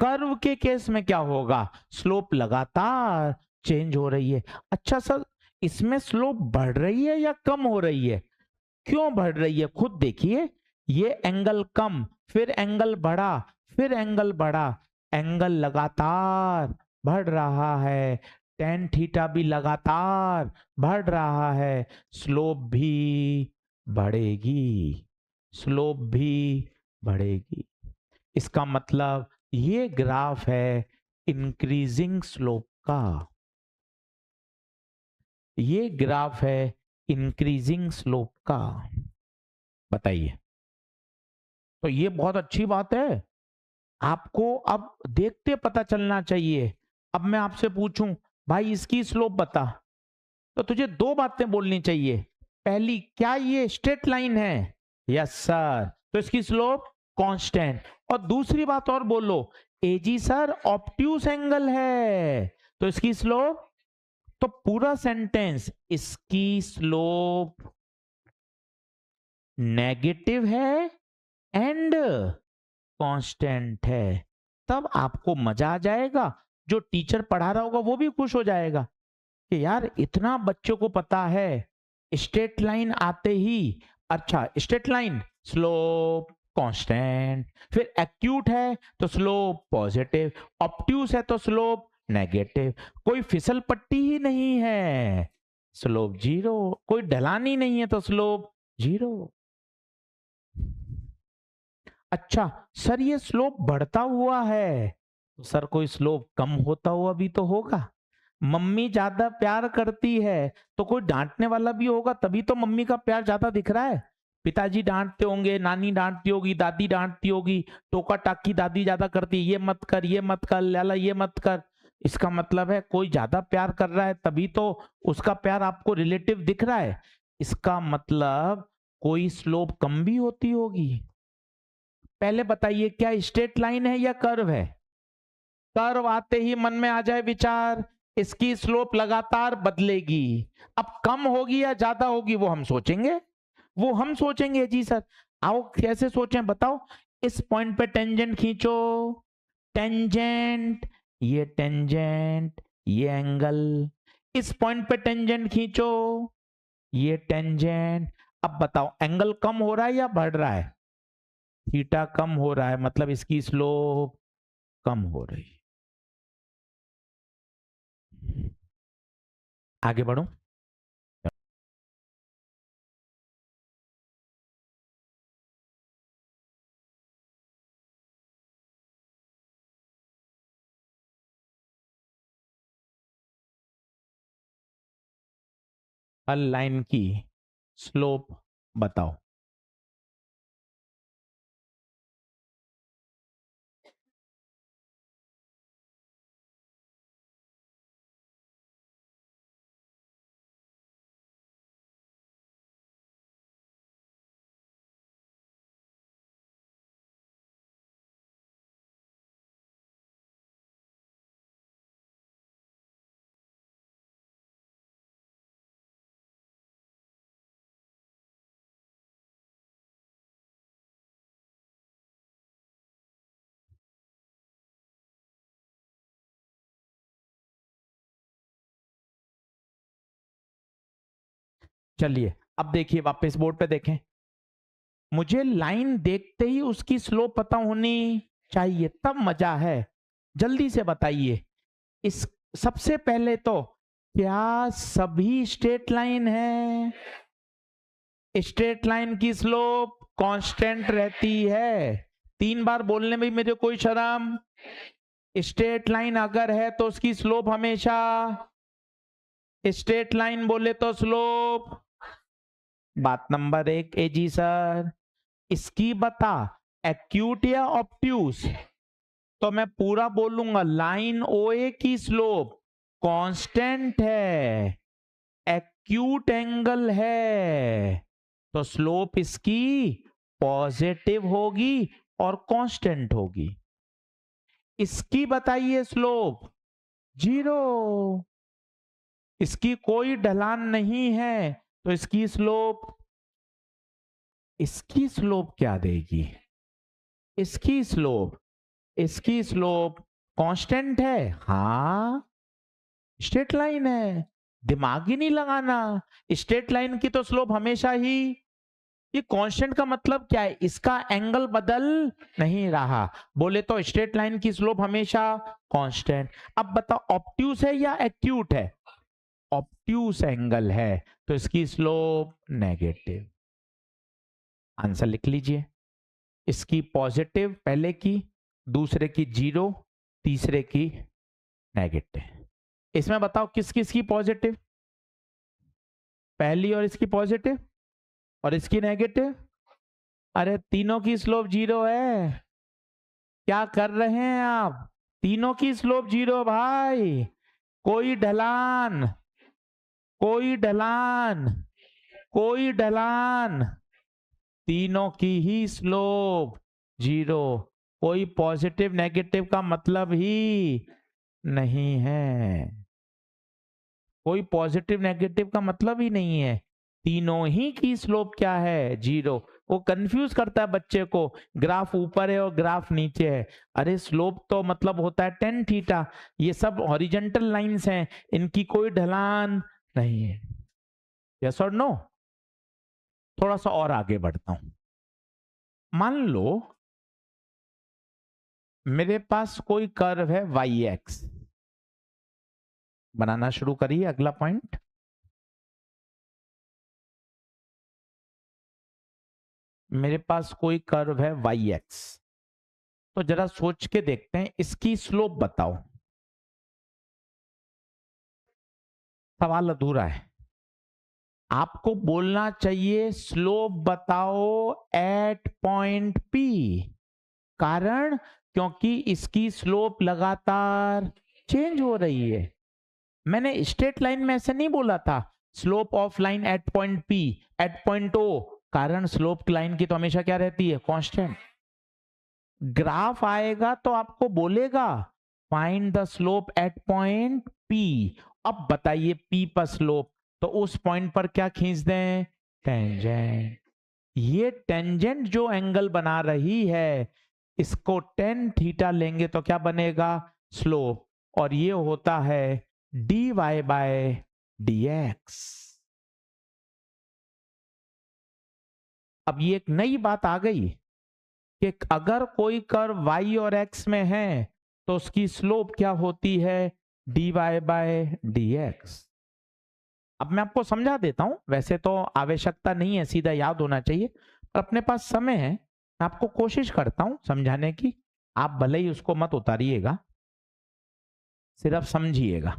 कर्व के केस में क्या होगा, स्लोप लगातार चेंज हो रही है। अच्छा सर इसमें स्लोप बढ़ रही है या कम हो रही है, क्यों बढ़ रही है, खुद देखिए, ये एंगल कम, फिर एंगल बढ़ा, फिर एंगल बढ़ा, एंगल लगातार बढ़ रहा है, टेन थीटा भी लगातार बढ़ रहा है, स्लोप भी बढ़ेगी, स्लोप भी बढ़ेगी, इसका मतलब ये ग्राफ है इंक्रीजिंग स्लोप का, ये ग्राफ है इंक्रीजिंग स्लोप का, बताइए। तो ये बहुत अच्छी बात है, आपको अब देखते पता चलना चाहिए। अब मैं आपसे पूछूं भाई इसकी स्लोप बता, तो तुझे दो बातें बोलनी चाहिए, पहली क्या ये स्ट्रेट लाइन है, यस सर, तो इसकी स्लोप कांस्टेंट, और दूसरी बात और बोलो, एजी सर ऑब्ट्यूस एंगल है, तो इसकी स्लोप, तो पूरा सेंटेंस इसकी स्लोप नेगेटिव है एंड कांस्टेंट है, तब आपको मजा आ जाएगा, जो टीचर पढ़ा रहा होगा वो भी खुश हो जाएगा कि यार इतना बच्चों को पता है, स्ट्रेट लाइन आते ही, अच्छा स्ट्रेट लाइन स्लोप कांस्टेंट, फिर एक्यूट है तो स्लोप पॉजिटिव, ऑब्ट्यूस है तो स्लोप नेगेटिव, कोई फिसल पट्टी ही नहीं है, स्लोप जीरो, कोई ढलान ही नहीं है तो स्लोप जीरो। अच्छा सर ये स्लोप बढ़ता हुआ है, तो सर कोई स्लोप कम होता हुआ भी तो होगा, मम्मी ज्यादा प्यार करती है तो कोई डांटने वाला भी होगा, तभी तो मम्मी का प्यार ज्यादा दिख रहा है, पिताजी डांटते होंगे, नानी डांटती होगी, दादी डांटती होगी, टोका टाकी दादी ज्यादा करती है, ये मत कर, ये मत कर, लाला ये मत कर, इसका मतलब है कोई ज्यादा प्यार कर रहा है, तभी तो उसका प्यार आपको रिलेटिव दिख रहा है, इसका मतलब कोई स्लोप कम भी होती होगी। पहले बताइए क्या स्ट्रेट लाइन है या कर्व है, कर्व आते ही मन में आ जाए विचार, इसकी स्लोप लगातार बदलेगी, अब कम होगी या ज्यादा होगी वो हम सोचेंगे, वो हम सोचेंगे जी सर, आओ कैसे सोचें बताओ, इस पॉइंट पे टेंजेंट खींचो, टेंजेंट, ये टेंजेंट, ये एंगल, इस पॉइंट पे टेंजेंट खींचो, ये टेंजेंट, अब बताओ एंगल कम हो रहा है या बढ़ रहा है, थीटा कम हो रहा है, मतलब इसकी स्लोप कम हो रही है। आगे बढ़ो, हल लाइन की स्लोप बताओ, चलिए अब देखिए, वापस बोर्ड पे देखें। मुझे लाइन देखते ही उसकी स्लोप पता होनी चाहिए, तब मजा है। जल्दी से बताइए, इस सबसे पहले तो क्या सभी स्ट्रेट लाइन है? स्ट्रेट लाइन की स्लोप कांस्टेंट रहती है। 3 बार बोलने में मुझे कोई शर्म। स्ट्रेट लाइन अगर है तो उसकी स्लोप हमेशा स्ट्रेट लाइन बोले तो स्लोप। बात नंबर 1 एजी सर, इसकी बता एक्यूट या ऑब्ट्यूस? तो मैं पूरा बोलूंगा, लाइन ओए की स्लोप कांस्टेंट है, एक्यूट एंगल है, तो स्लोप इसकी पॉजिटिव होगी और कांस्टेंट होगी। इसकी बताइए स्लोप 0, इसकी कोई ढलान नहीं है, तो इसकी स्लोप क्या देगी? इसकी स्लोप कांस्टेंट है। हाँ, स्ट्रेट लाइन है, दिमाग ही नहीं लगाना। स्ट्रेट लाइन की तो स्लोप हमेशा ही, ये कांस्टेंट का मतलब क्या है? इसका एंगल बदल नहीं रहा। बोले तो स्ट्रेट लाइन की स्लोप हमेशा कांस्टेंट। अब बताओ ऑब्ट्यूस है या एक्यूट है? ऑब्ट्यूस एंगल है, तो इसकी स्लोप नेगेटिव। आंसर लिख लीजिए, इसकी पॉजिटिव पहले की, दूसरे की 0, तीसरे की नेगेटिव। इसमें बताओ किस किस की पॉजिटिव? पहली और इसकी पॉजिटिव और इसकी नेगेटिव। अरे तीनों की स्लोप 0 है। क्या कर रहे हैं आप? तीनों की स्लोप 0 भाई। कोई ढलान, कोई ढलान, कोई ढलान, तीनों की ही स्लोप 0। कोई पॉजिटिव नेगेटिव का मतलब ही नहीं है, कोई पॉजिटिव नेगेटिव का मतलब ही नहीं है। तीनों ही की स्लोप क्या है? 0। वो कंफ्यूज करता है बच्चे को, ग्राफ ऊपर है और ग्राफ नीचे है। अरे स्लोप तो मतलब होता है tan थीटा, ये सब हॉरिजॉन्टल लाइंस हैं, इनकी कोई ढलान नहीं है। यस और नो? थोड़ा सा और आगे बढ़ता हूं। मान लो मेरे पास कोई कर्व है yx, बनाना शुरू करिए अगला पॉइंट। मेरे पास कोई कर्व है yx, तो जरा सोच के देखते हैं, इसकी स्लोप बताओ। सवाल अधूरा है, आपको बोलना चाहिए स्लोप बताओ एट पॉइंट P। कारण क्योंकि इसकी स्लोप लगातार चेंज हो रही है। मैंने स्ट्रेट लाइन में ऐसे नहीं बोला था, slope of line at point P, at point O। कारण स्लोप लाइन की तो हमेशा क्या रहती है? कांस्टेंट। ग्राफ आएगा तो आपको बोलेगा find the slope eight point P। अब बताइए P पर स्लोप, तो उस पॉइंट पर क्या खींच दें? टेंजेंट। ये टेंजेंट जो एंगल बना रही है, इसको tan थीटा लेंगे तो क्या बनेगा? स्लोप। और ये होता है dy बाय dx। अब ये एक नई बात आ गई कि अगर कोई कर्व y और x में है तो उसकी स्लोप क्या होती है? dy by dx। अब मैं आपको समझा देता हूं, वैसे तो आवश्यकता नहीं है, सीधा याद होना चाहिए, पर अपने पास समय है, मैं आपको कोशिश करता हूं समझाने की। आप भले ही उसको मत उतारिएगा, सिर्फ समझिएगा।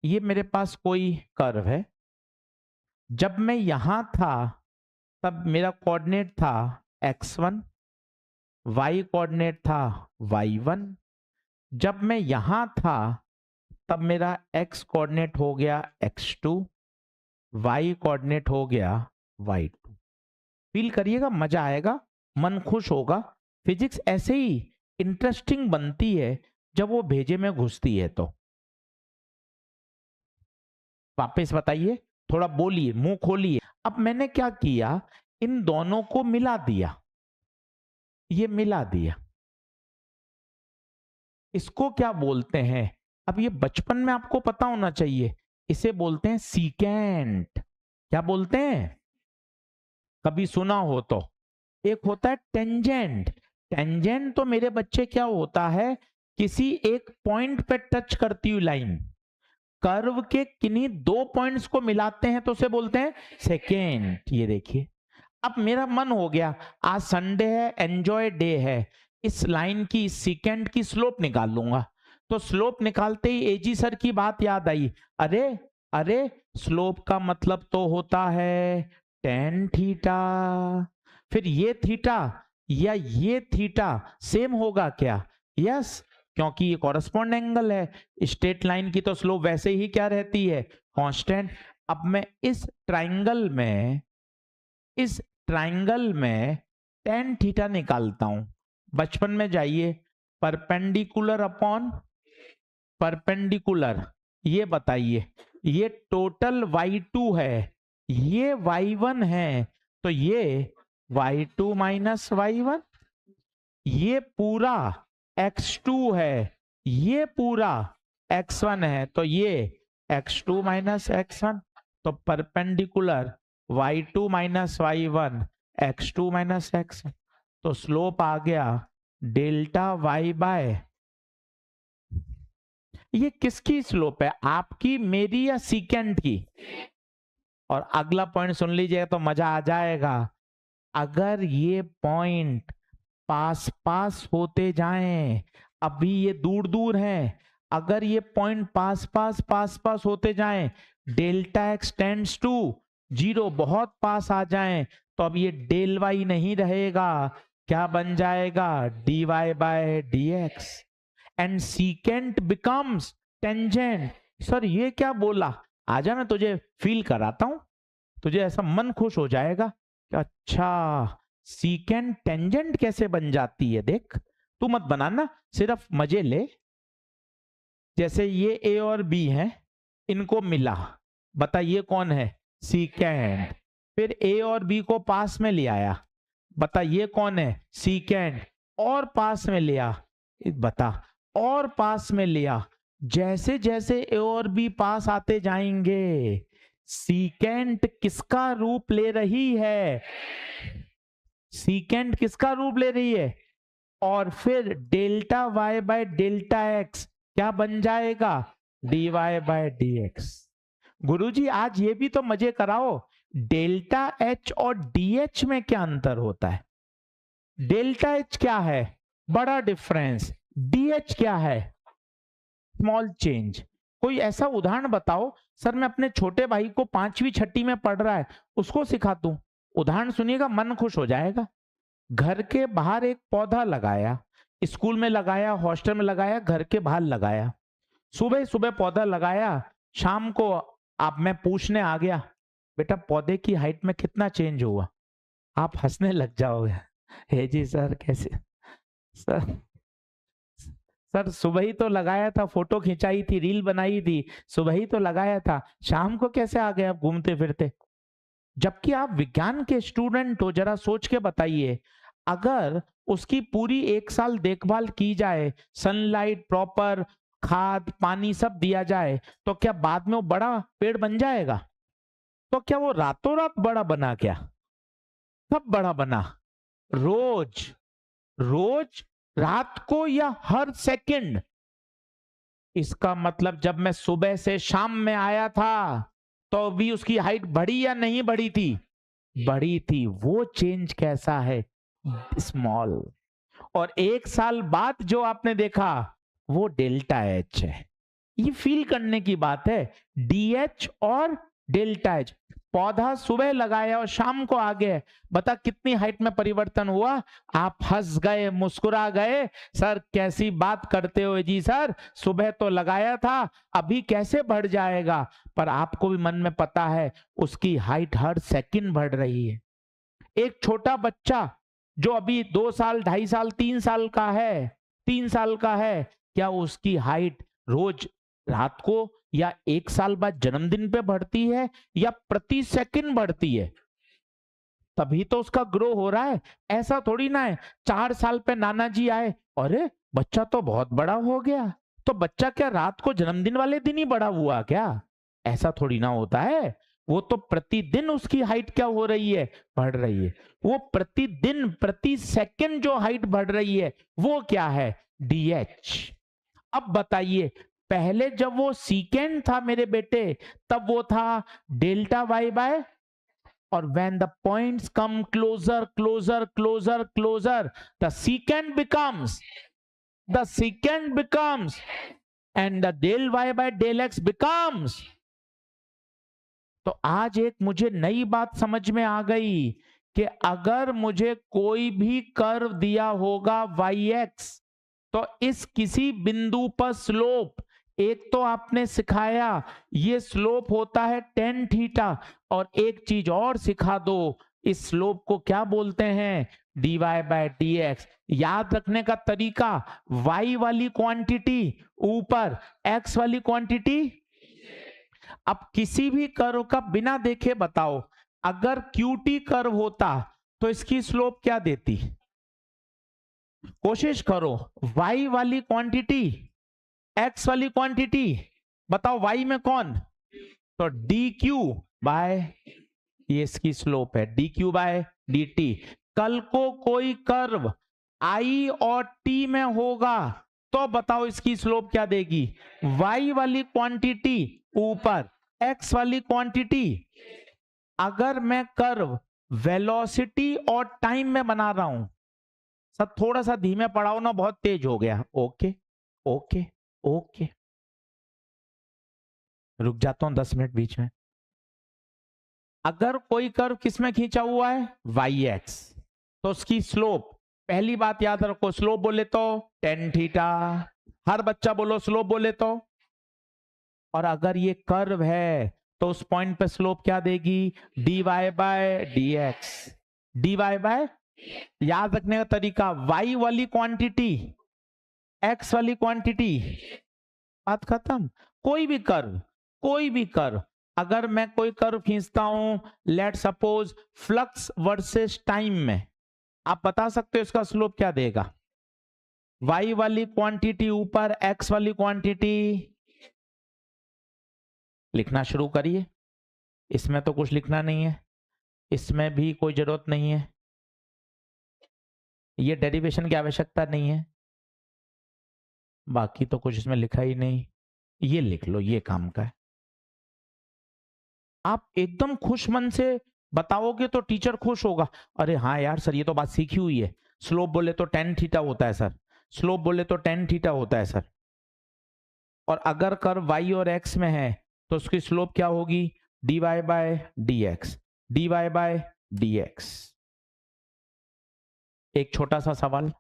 ये मेरे पास कोई कर्व है, जब मैं यहां था तब मेरा कोऑर्डिनेट था x1, y कोऑर्डिनेट था y1। जब मैं यहां था तब मेरा x कोऑर्डिनेट हो गया x2, y कोऑर्डिनेट हो गया y2। फील करिएगा, मजा आएगा, मन खुश होगा। फिजिक्स ऐसे ही इंटरेस्टिंग बनती है जब वो भेजे में घुसती है। तो वापस बताइए, थोड़ा बोलिए, मुंह खोलिए। अब मैंने क्या किया, इन दोनों को मिला दिया, ये मिला दिया। इसको क्या बोलते हैं? अब ये बचपन में आपको पता होना चाहिए, इसे बोलते हैं सीकेंट। क्या बोलते हैं, कभी सुना हो तो? एक होता है टेंजेंट। टेंजेंट तो मेरे बच्चे क्या होता है, किसी एक पॉइंट पे टच करती हुई लाइन, कर्व के किन्हीं दो पॉइंट्स को मिलाते हैं तो उसे बोलते हैं सेकेंट। ये देखिए, अब मेरा मन हो गया आज संडे है, एंजॉय डे है, इस लाइन की सेकेंड की स्लोप निकाल लूंगा। तो स्लोप निकालते ही एजी सर की बात याद आई, अरे अरे स्लोप का मतलब तो होता है टेन थीटा। फिर ये थीटा या ये थीटा सेम होगा क्या? यस, क्योंकि ये कॉरेस्पॉन्ड एंगल है। स्ट्रेट लाइन की तो स्लोप वैसे ही क्या रहती है, कांस्टेंट। अब मैं इस ट्राइंगल में टेन थीटा निकालता हूं। बचपन में जाइए, परपेंडिकुलर अपॉन परपेंडिकुलर, ये बताइए, ये टोटल y2 है, ये y1 है, तो ये y2 माइनस y1, ये पूरा x2 है, ये पूरा x1 है, तो ये x2 माइनस x1। तो perpendicular y2 minus y1 x2 minus x1। तो स्लोप आ गया डेल्टा y बाय, ये किसकी स्लोप है, आपकी, मेरी, या सीकेंट की? और अगला पॉइंट सुन लीजिएगा तो मजा आ जाएगा। अगर ये पॉइंट पास पास होते जाएं, अभी ये दूर दूर हैं, अगर ये पॉइंट पास पास होते जाएं, डेल्टा एक्स टेंड्स टू 0, बहुत पास आ जाएं, तो अब ये डेल वाई नहीं रहेगा, क्या बन जाएगा, dy by dx, and secant becomes tangent. Sir ये क्या बोला, आजा मैं तुझे फील कराता हूं, तुझे ऐसा मन खुश हो जाएगा। अच्छा, सीकेंट टेंजेंट कैसे बन जाती है, देख, तू मत बनाना, सिर्फ मजे ले। जैसे ये ए और बी है, इनको मिला, बता ये कौन है, सीकेंट। फिर ए और बी को पास में ले आया, बता ये कौन है, सीकेंट। और पास में लिया, बता, और पास में लिया। जैसे जैसे ए और बी पास आते जाएंगे, सीकेंट किसका रूप ले रही है, सीकेंट किसका रूप ले रही है, और फिर delta Y by delta X क्या बन जाएगा, D Y by D X. गुरुजी आज ये भी तो मजे कराओ, डेल्टा एच और डी एच में क्या अंतर होता है? डेल्टा एच क्या है, बड़ा डिफरेंस, डी एच क्या है, स्मॉल चेंज। कोई ऐसा उदाहरण बताओ, सर मैं अपने छोटे भाई को 5वीं 6वीं में पढ़ रहा है, उसको सिखा दूं। उदाहरण सुनिएगा, मन खुश हो जाएगा। घर के बाहर एक पौधा लगाया, स्कूल में लगाया, हॉस्टल में लगाया, घर के बाहर लगाया। सुबह सुबह पौधा लगाया, शाम को आप मैं पूछने आ गया, बेटा पौधे की हाइट में कितना चेंज हुआ? आप हंसने लग जाओगे, हे जी सर कैसे, सर सुबह ही तो लगाया था, फोटो खिंचाई थी, रील बनाई थी, सुबह ही तो लगाया था, शाम को कैसे आ गए आप घूमते फिरते? जबकि आप विज्ञान के स्टूडेंट हो, जरा सोच के बताइए, अगर उसकी पूरी 1 साल देखभाल की जाए, सनलाइट प्रॉपर, खाद पानी सब दिया जाए, तो क्या बाद में वो बड़ा पेड़ बन जाएगा? तो क्या वो रातों रात बड़ा बना क्या? कब बड़ा बना? रोज रोज, रात को, या हर सेकंड? इसका मतलब जब मैं सुबह से शाम में आया था तो भी उसकी हाइट बढ़ी या नहीं बढ़ी थी? बढ़ी थी। वो चेंज कैसा है? स्मॉल। और 1 साल बाद जो आपने देखा वो डेल्टा एच है। ये फील करने की बात है, डीएच और डेल्टा एच। पौधा सुबह लगाया और शाम को आ गए, बता कितनी हाइट में परिवर्तन हुआ? आप हंस गए, मुस्कुरा गए, सर कैसी बात करते हो जी सर, सुबह तो लगाया था, अभी कैसे बढ़ जाएगा? पर आपको भी मन में पता है उसकी हाइट हर सेकंड बढ़ रही है। एक छोटा बच्चा जो अभी 2 साल 2.5 साल 3 साल का है, 3 साल का है, क्या उसकी हाइट रोज रात को या 1 साल बाद जन्मदिन पे बढ़ती है या प्रति सेकंड बढ़ती है? तभी तो उसका ग्रो हो रहा है। ऐसा थोड़ी ना है 4 साल पे नाना जी आए, अरे बच्चा तो बहुत बड़ा हो गया, तो बच्चा क्या रात को जन्मदिन वाले दिन ही बड़ा हुआ क्या? ऐसा थोड़ी ना होता है। वो तो प्रतिदिन उसकी हाइट क्या हो रही है, बढ़ रही है। वो प्रतिदिन प्रति सेकंड जो हाइट बढ़ रही है वो क्या है, dh। अब बताइए, पहले जब वो सीकेंड था मेरे बेटे, तब वो था डेल्टा वाई बाय, और when the points come closer closer closer closer, the secant becomes and the del y by del x becomes। तो आज एक मुझे नई बात समझ में आ गई कि अगर मुझे कोई भी कर्व दिया होगा yx, तो इस किसी बिंदु पर स्लोप, एक तो आपने सिखाया ये स्लोप होता है tan थीटा, और एक चीज और सिखा दो, इस स्लोप को क्या बोलते हैं, dy बाय dx। याद रखने का तरीका, y वाली क्वांटिटी ऊपर, x वाली क्वांटिटी। अब किसी भी कर्व का बिना देखे बताओ, अगर QT कर्व होता तो इसकी स्लोप क्या देती, कोशिश करो। y वाली क्वांटिटी, x वाली क्वांटिटी, बताओ y में कौन, तो dq बाय, ये इसकी स्लोप है, dq बाय dt। कल को कोई कर्व I और T में होगा तो बताओ इसकी स्लोप क्या देगी, y वाली क्वांटिटी ऊपर, x वाली क्वांटिटी। अगर मैं कर्व वेलोसिटी और टाइम में बना रहा हूं, सब थोड़ा सा धीमे पढ़ाओ ना, बहुत तेज हो गया। ओके ओके ओके, रुक जाता हूं 10 मिनट बीच में। अगर कोई कर्व किस में खींचा हुआ है, yx, तो उसकी स्लोप, पहली बात याद रखो, स्लोप बोले तो tan थीटा, हर बच्चा बोलो स्लोप बोले तो। और अगर ये कर्व है तो उस पॉइंट पे स्लोप क्या देगी, dy by dx, dy by, याद रखने का तरीका, y वाली क्वांटिटी, x वाली क्वांटिटी, बात खत्म। कोई भी कर्व, अगर मैं कोई कर्व खींचता हूं, let suppose flux versus time में, आप बता सकते हो इसका स्लोप क्या देगा, y वाली क्वांटिटी ऊपर, x वाली क्वांटिटी। लिखना शुरू करिए, इसमें तो कुछ लिखना नहीं है, इसमें भी कोई जरूरत नहीं है, ये डेरिवेशन की आवश्यकता नहीं है, बाकी तो कुछ इसमें लिखा ही नहीं, ये लिख लो, ये काम का है। आप एकदम खुश मन से बताओगे तो टीचर खुश होगा, अरे हाँ यार सर ये तो बात सीखी हुई है, स्लोप बोले तो tan थीटा होता है सर, स्लोप बोले तो tan थीटा होता है सर। और अगर कर्व y और x में है तो उसकी स्लोप क्या होगी, dy by dx, dy by dx। एक छोटा सा सवाल,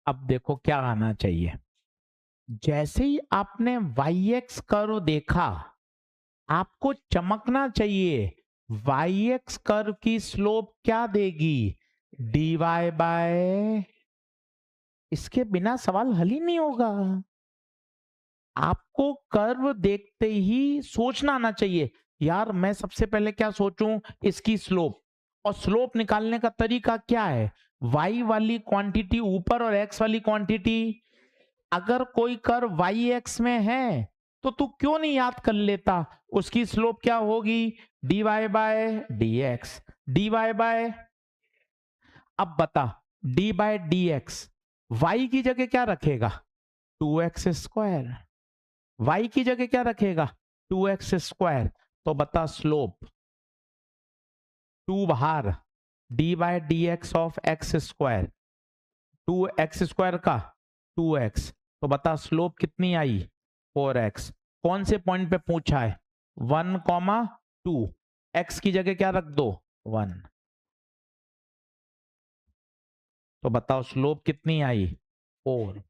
अब देखो क्या आना चाहिए, जैसे ही आपने yx कर्व देखा, आपको चमकना चाहिए, yx कर्व की स्लोप क्या देगी, dy बाय, इसके बिना सवाल हल ही नहीं होगा। आपको कर्व देखते ही सोचना आना चाहिए, यार मैं सबसे पहले क्या सोचूं, इसकी स्लोप, और स्लोप निकालने का तरीका क्या है, y वाली क्वांटिटी ऊपर और x वाली क्वांटिटी। अगर कोई कर्व yx में है तो तू क्यों नहीं याद कर लेता? उसकी स्लोप क्या होगी? dy by dx, dy by, अब बता, d बाय dx y की जगह क्या रखेगा? 2x square. y की जगह क्या रखेगा? 2x square. तो बता स्लोप 2 बाहर, d by dx of x square, 2x square का 2x, तो बता स्लोप कितनी आई? 4x। कौन से पॉइंट पे पूछा है? 1,2, x की जगह क्या रख दो? 1। तो बताओ स्लोप कितनी आई? 4।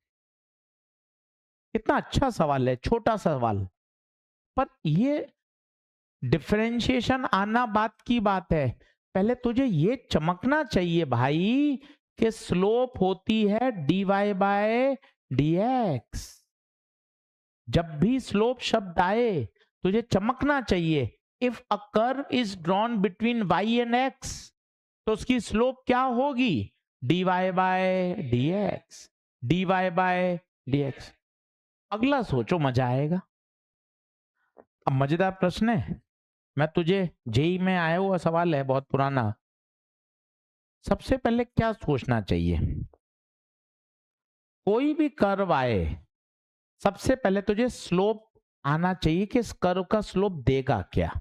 कितना अच्छा सवाल है, छोटा सवाल, पर ये डिफरेंशिएशन आना बात की बात है। पहले तुझे ये चमकना चाहिए भाई कि स्लोप होती है dy बाय dx। जब भी स्लोप शब्द आए तुझे चमकना चाहिए। If a curve is drawn between y and x, तो उसकी स्लोप क्या होगी? dy by dx, dy by dx। अगला सोचो, मजा आएगा। अब मजेदार प्रश्न है, मैं तुझे जेई में आया हुआ सवाल है, बहुत पुराना। सबसे पहले क्या सोचना चाहिए? कोई भी कर्व आए, सबसे पहले तुझे स्लोप आना चाहिए कि इस कर्व का स्लोप देगा क्या।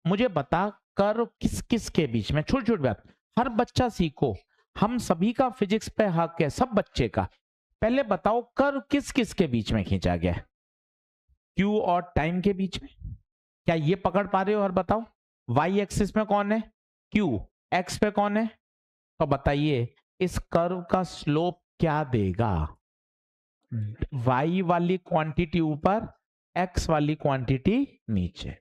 मुझे बता, कर्व किस किस के बीच में, छोटी छोटी बात, हर बच्चा सीखो, हम सभी का फिजिक्स पे हक है, सब बच्चे का। पहले बताओ कर्व किस किस के बीच में खींचा गया? क्यू और टाइम के बीच में। क्या ये पकड़ पा रहे हो? और बताओ वाई एक्सिस में कौन है? क्यू। एक्स पे कौन है? तो बताइए इस कर्व का स्लोप क्या देगा? वाई वाली क्वांटिटी ऊपर, एक्स वाली क्वांटिटी नीचे।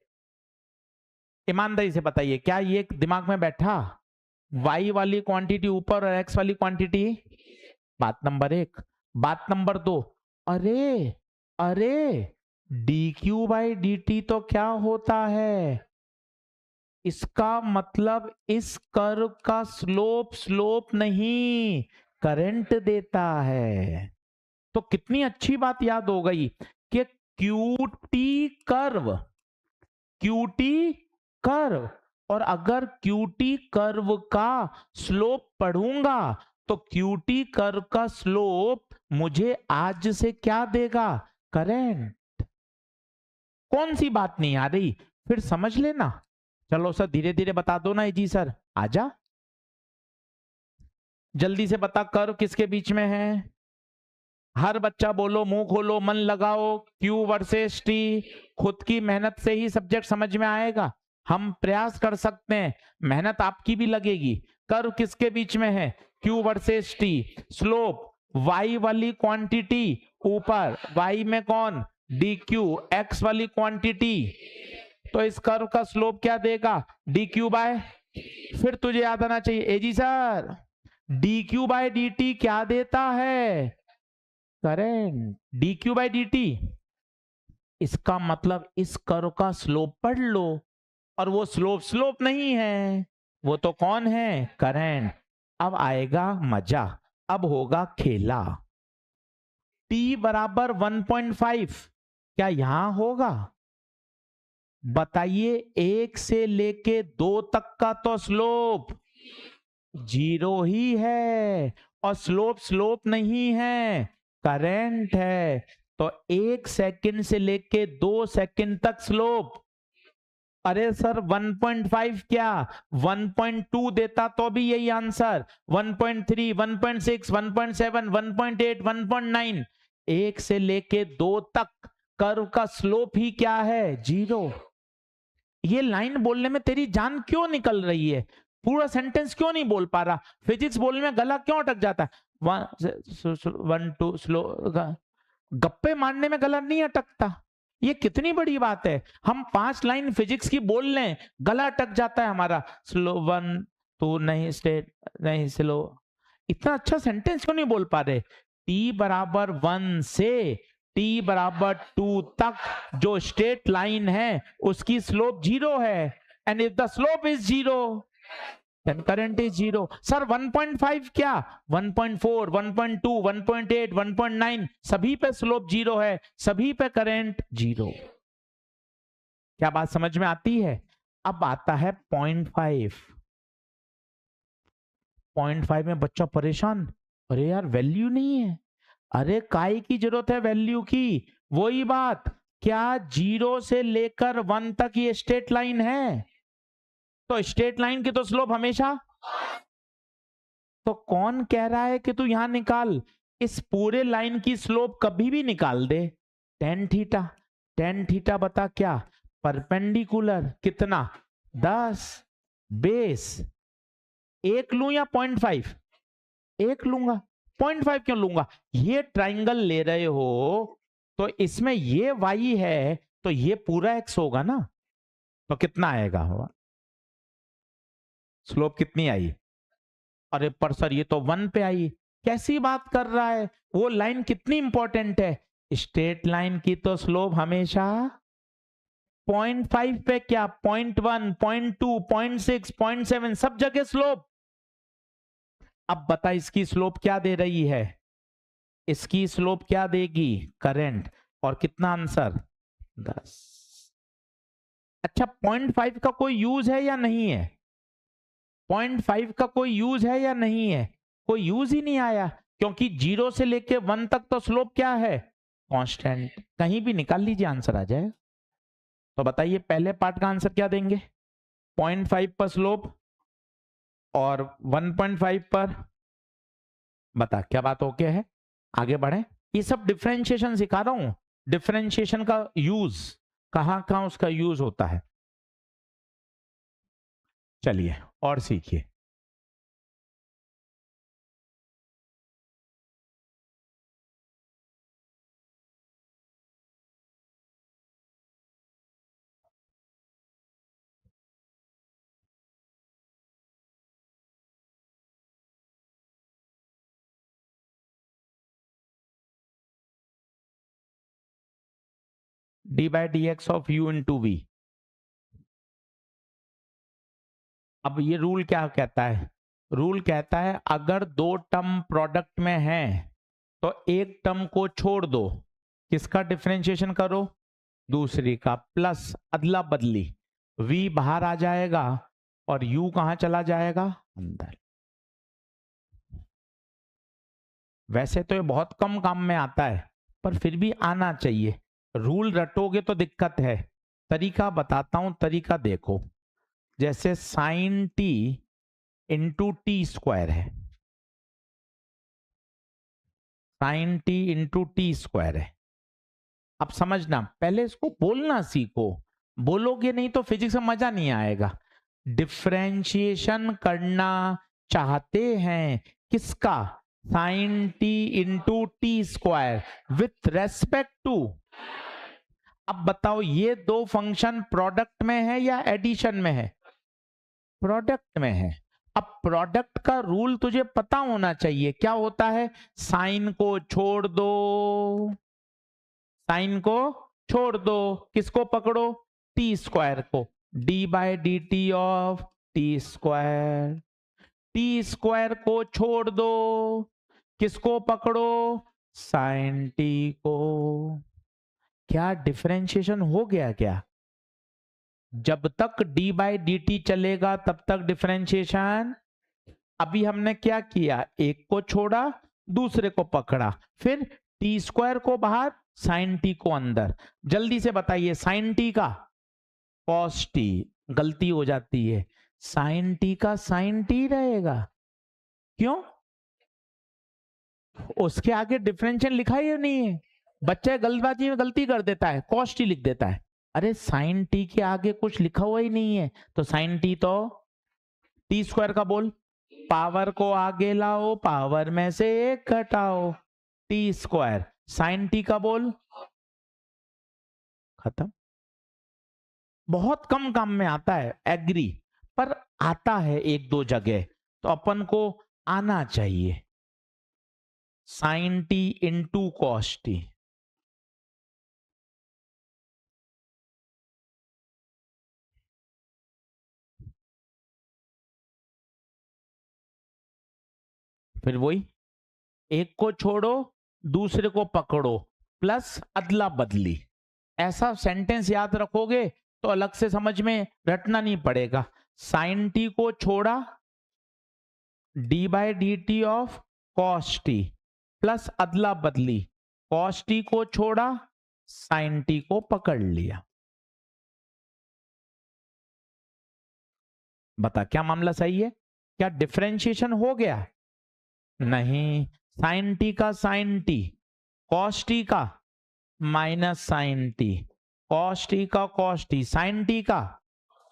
ईमानदारी से बताइए, क्या ये दिमाग में बैठा? वाई वाली क्वांटिटी ऊपर और एक्स वाली क्वांटिटी। बात नंबर 1। बात नंबर 2, अरे अरे D Q by D T तो क्या होता है? इसका मतलब इस कर्व का स्लोप नहीं, करंट देता है। तो कितनी अच्छी बात याद हो गई कि क्यूटी कर्व, और अगर क्यूटी कर्व का स्लोप पढ़ूंगा तो क्यूटी कर्व का स्लोप मुझे आज से क्या देगा? करंट। कौन सी बात नहीं आ रही? फिर समझ लेना। चलो सर धीरे धीरे बता दो ना। जी सर आजा, जल्दी से बता, कर्व किसके बीच में है? हर बच्चा बोलो, मुंह खोलो, मन लगाओ। Q versus T. खुद की मेहनत से ही सब्जेक्ट समझ में आएगा। हम प्रयास कर सकते हैं, मेहनत आपकी भी लगेगी। कर्व किसके बीच में है? Q versus T. Slope y वाली क्वांटिटी ऊपर, y में कौन? D Q. एक्स वाली क्वांटिटी, तो इस कर्व का स्लोप क्या देगा? डी क्यू बाय, फिर तुझे याद आना चाहिए एजी sir, D Q by D T क्या देता है? Current. D Q by D T, इसका मतलब इस कर्व का स्लोप पढ़ लो, और वो स्लोप नहीं है, वो तो कौन है? करंट। अब आएगा मजा, अब होगा खेला। t बराबर 1.5 क्या यहां होगा? बताइए, 1 से लेके 2 तक का तो स्लोप 0 ही है, और स्लोप नहीं है, करंट है। तो 1 सेकंड से लेके 2 सेकंड तक स्लोप, अरे सर 1.5 क्या 1.2 देता तो भी यही आंसर, 1.3, 1.6, 1.7, 1.8, 1.9, 1 से लेके 2 तक कर्व का स्लोप ही क्या है? 0। ये लाइन बोलने में तेरी जान क्यों निकल रही है? पूरा सेंटेंस क्यों नहीं बोल पा रहा? फिजिक्स बोलने में गला क्यों अटक जाता है? 1 2 स्लो, गप्पे मारने में गला नहीं अटकता। ये कितनी बड़ी बात है, हम 5 लाइन फिजिक्स की बोल लें, गला अटक जाता है हमारा। स्लो 1 2 नहीं, स्टेट नहीं, स्लो। इतना अच्छा सेंटेंस क्यों नहीं बोल पा रहे? t बराबर 1 से t बराबर 2 तक जो स्ट्रेट लाइन है उसकी स्लोप 0 है, and if the slope is 0, then current is 0. Sir 1.5 क्या, 1.4, 1.2, 1.8, 1.9 सभी पे स्लोप 0 है, सभी पे करंट 0। क्या बात समझ में आती है? अब आता है 0.5। 0.5 में बच्चा परेशान, अरे यार वैल्यू नहीं है। अरे काय की जरूरत है वैल्यू की? वही बात, क्या 0 से लेकर 1 तक ये स्ट्रेट लाइन है? तो स्ट्रेट लाइन की तो स्लोप हमेशा, तो कौन कह रहा है कि तू यहां निकाल? इस पूरे लाइन की स्लोप कभी भी निकाल दे। टेन थीटा, टेन थीटा बता क्या, परपेंडिकुलर कितना, 10, बेस 1 लूं या 0.5? 1 लूंगा। 0.5 क्यों लूंगा? ये ट्राइंगल ले रहे हो तो इसमें ये y है तो ये पूरा x होगा ना, तो कितना आएगा? स्लोप कितनी आई? अरे पर सर ये तो 1 पे आई। कैसी बात कर रहा है? वो लाइन कितनी इंपॉर्टेंट है? स्ट्रेट लाइन की तो स्लोप हमेशा 0.5 पे क्या, 0.1, 0.2, 0.6, 0.7 सब जगह स्लोप। अब बता इसकी स्लोप क्या दे रही है? इसकी स्लोप क्या देगी? करंट। और कितना आंसर? 10। अच्छा 0.5 का कोई यूज है या नहीं है? 0.5 का कोई यूज है या नहीं है? कोई यूज ही नहीं आया, क्योंकि 0 से लेके 1 तक तो स्लोप क्या है? कांस्टेंट। कहीं भी निकाल लीजिए आंसर आ जाएगा। तो बताइए पहले पार्ट का आंसर क्या देंगे? 0.5 पर स्लोप और 1.5 पर। बता क्या बात ओके है? आगे बढ़े। ये सब डिफरेंशिएशन सिखा रहा हूं, डिफरेंशिएशन का यूज कहां कहां उसका यूज होता है। चलिए और सीखिए। D by d x of u into v. अब ये रूल क्या कहता है? रूल कहता है अगर दो टर्म प्रोडक्ट में है तो एक टर्म को छोड़ दो, किसका डिफरेंशिएशन करो? दूसरी का, प्लस अदला बदली, v बाहर आ जाएगा और u कहां चला जाएगा? अंदर। वैसे तो ये बहुत कम काम में आता है, पर फिर भी आना चाहिए। रूल रटोगे तो दिक्कत है। तरीका बताता हूं, तरीका देखो। जैसे sine t into T square है, sine t into T square है। अब समझना, पहले इसको बोलना सीखो, बोलोगे नहीं तो फिजिक्स में मजा नहीं आएगा। डिफरेंशिएशन करना चाहते हैं किसका? Sine t into T square with respect to. अब बताओ ये दो फंक्शन प्रोडक्ट में है या एडिशन में है? प्रोडक्ट में है। अब प्रोडक्ट का रूल तुझे पता होना चाहिए, क्या होता है? साइन को छोड़ दो, साइन को छोड़ दो, किसको पकड़ो? टी स्क्वायर को। D by D t of T square. T square को छोड़ दो, किसको पकड़ो? साइन टी को। क्या डिफरेंशिएशन हो गया क्या? जब तक डी बाई डी टी चलेगा तब तक डिफरेंशिएशन। अभी हमने क्या किया? एक को छोड़ा, दूसरे को पकड़ा, फिर टी स्क्वायर को बाहर, साइन टी को अंदर। जल्दी से बताइए, साइन टी का कॉस टी, गलती हो जाती है, साइन टी का साइन टी रहेगा। क्यों? उसके आगे डिफरेंशियल लिखा ही नहीं है। बच्चा गलतबाजी में गलती कर देता है, कॉस टी लिख देता है। अरे साइन टी के आगे कुछ लिखा हुआ ही नहीं है, तो साइन टी तो टी स्क्वायर का बोल, पावर को आगे लाओ, पावर में से एक घटाओ, टी स्क्वायर। साइन टी का बोल, खत्म। बहुत कम काम में आता है, एग्री, पर आता है एक दो जगह, तो अपन को आना चाहिए। Sine t into cos t. फिर वही, एक को छोड़ो दूसरे को पकड़ो प्लस अदला बदली। ऐसा सेंटेंस याद रखोगे तो अलग से समझ में रटना नहीं पड़ेगा। साइन टी को छोड़ा, D by D t of cos T plus अदला बदली, कॉस टी को छोड़ा साइन टी को पकड़ लिया। बता क्या मामला सही है? क्या डिफरेंशिएशन हो गया? नहीं, साइन टी का साइन टी, कॉस टी का minus sine t, cos t का कॉस टी, साइन टी का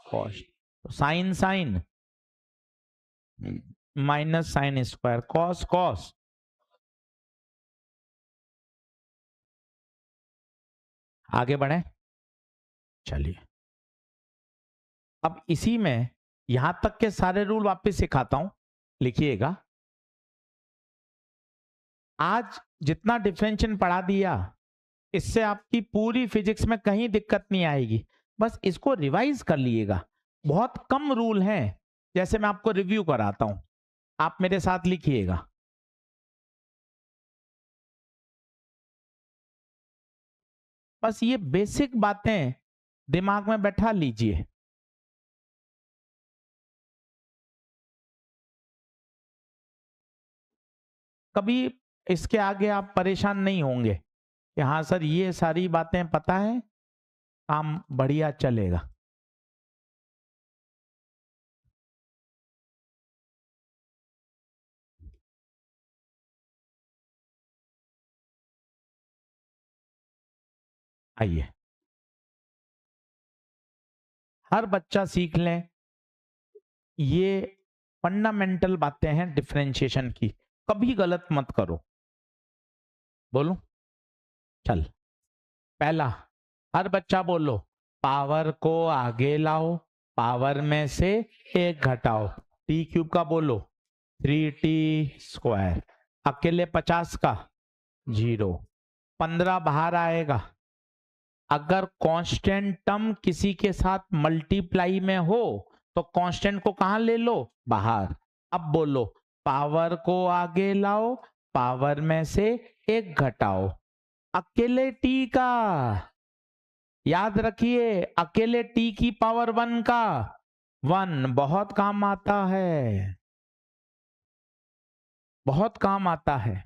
कॉस, तो sine sine minus sine square, cos cos. आगे बढ़े, चलिए अब इसी में यहां तक के सारे रूल वापस सिखाता हूं, लिखिएगा। आज जितना डिफरेंशिएशन पढ़ा दिया इससे आपकी पूरी फिजिक्स में कहीं दिक्कत नहीं आएगी, बस इसको रिवाइज कर लीजिएगा। बहुत कम रूल हैं, जैसे मैं आपको रिव्यू कराता हूं, आप मेरे साथ लिखिएगा। बस ये बेसिक बातें दिमाग में बैठा लीजिए। कभी इसके आगे आप परेशान नहीं होंगे कि हाँ सर ये सारी बातें पता है, काम बढ़िया चलेगा। आइए, हर बच्चा सीख लें, ये फंडामेंटल बातें हैं डिफरेंशिएशन की, कभी गलत मत करो। बोलो, चल पहला, हर बच्चा बोलो, पावर को आगे लाओ, पावर में से एक घटाओ, टी क्यूब का बोलो 3t स्क्वायर, अकेले 50 का 0, 15 बाहर आएगा। अगर कांस्टेंट टर्म किसी के साथ मल्टीप्लाई में हो तो कांस्टेंट को कहां ले लो? बाहर। अब बोलो, पावर को आगे लाओ, पावर में से एक घटाओ, अकेले टी का, याद रखिए अकेले टी की पावर 1 का 1, बहुत काम आता है, बहुत काम आता है।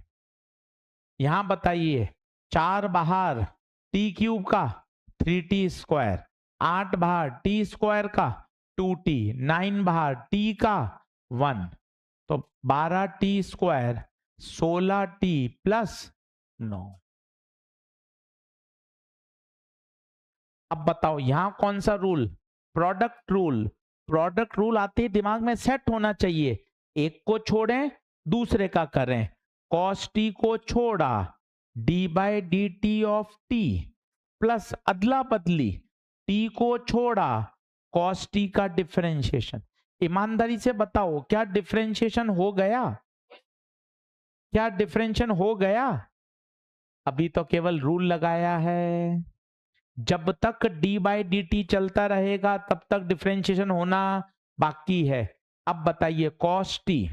यहां बताइए, 4 बाहर टी क्यूब का 3t स्क्वायर, 8 बाहर टी स्क्वायर का 2t, 9 बाहर टी का 1, तो 12t स्क्वायर 16t प्लस 9। अब बताओ यहां कौन सा rule? Product rule. Product rule आते ही दिमाग में सेट होना चाहिए, एक को छोड़ें दूसरे का करें। कॉस टी को छोड़ा, D by D t of T plus अदला बदली, टी को छोड़ा कॉस टी का डिफरेंशिएशन। ईमानदारी से बताओ क्या डिफरेंशिएशन हो गया? क्या डिफरेंशिएशन हो गया? अभी तो केवल रूल लगाया है। जब तक डी बाई डी टी चलता रहेगा तब तक डिफरेंशिएशन होना बाकी है। अब बताइए, कॉस टी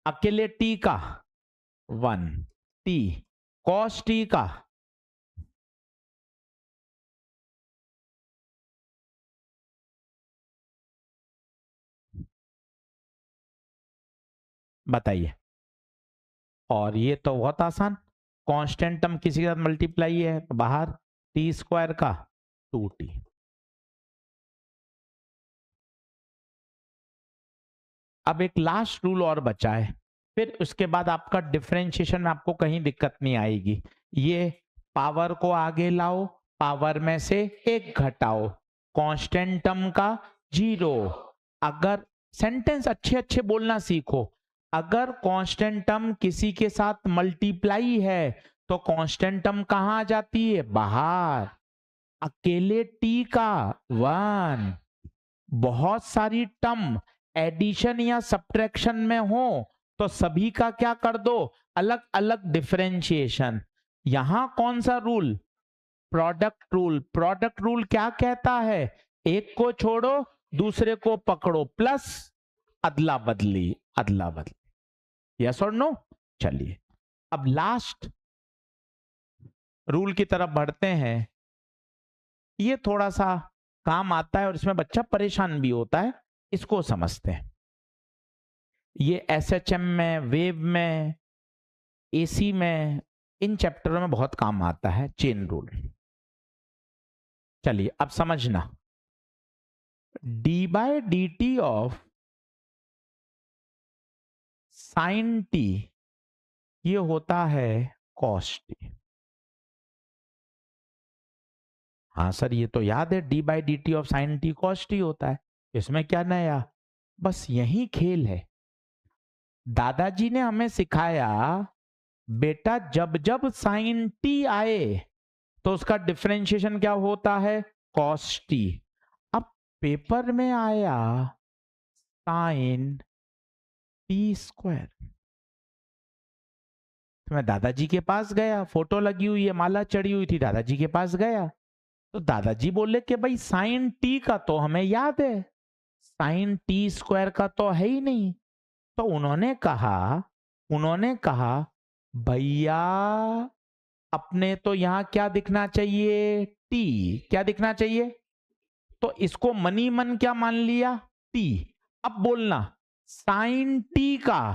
अकेले टी का 1, टी कॉस टी का बताइए। और ये तो बहुत आसान, कांस्टेंट टर्म किसी के साथ मल्टीप्लाई है तो बाहर टी स्क्वायर का 2t। अब एक लास्ट रूल और बचा है, फिर उसके बाद आपका डिफरेंशिएशन में आपको कहीं दिक्कत नहीं आएगी। ये पावर को आगे लाओ, पावर में से एक घटाओ, कांस्टेंट टर्म का 0। अगर सेंटेंस अच्छे अच्छे बोलना सीखो, अगर कांस्टेंट टर्म किसी के साथ मल्टीप्लाई है तो कांस्टेंट टर्म कहां जाती है? बाहर। अकेले टी का 1, बहुत सारी टर्म एडिशन या सब्ट्रैक्शन में हो तो सभी का क्या कर दो? अलग अलग डिफरेंशिएशन। यहां कौन सा rule? Product rule. Product rule क्या कहता है? एक को छोड़ो दूसरे को पकड़ो प्लस अदला बदली, अदला बदली। यस और नो? चलिए अब लास्ट रूल की तरफ बढ़ते हैं। ये थोड़ा सा काम आता है और इसमें बच्चा परेशान भी होता है, इसको समझते हैं। ये एसएचएम में, वेव में, एसी में, इन चैप्टरों में बहुत काम आता है चेन रूल। चलिए अब समझना, d by D t of sine t ये होता है कॉस टी। हाँ सर ये तो याद है, D by D t of sine t cos T होता है, इसमें क्या नया, बस यही खेल है। दादाजी ने हमें सिखाया बेटा जब जब साइन टी आए तो उसका डिफरेंशिएशन क्या होता है, कॉस टी। अब पेपर में आया साइन टी स्क्वायर, तो मैं दादाजी के पास गया, फोटो लगी हुई है, माला चढ़ी हुई थी, दादाजी के पास गया तो दादाजी बोले कि भाई साइन टी का तो हमें याद है, साइन टी स्क्वायर का तो है ही नहीं। तो उन्होंने कहा भैया अपने तो यहां क्या दिखना चाहिए, टी, क्या दिखना चाहिए, तो इसको मनी मन क्या मान लिया, टी। अब बोलना साइन टी का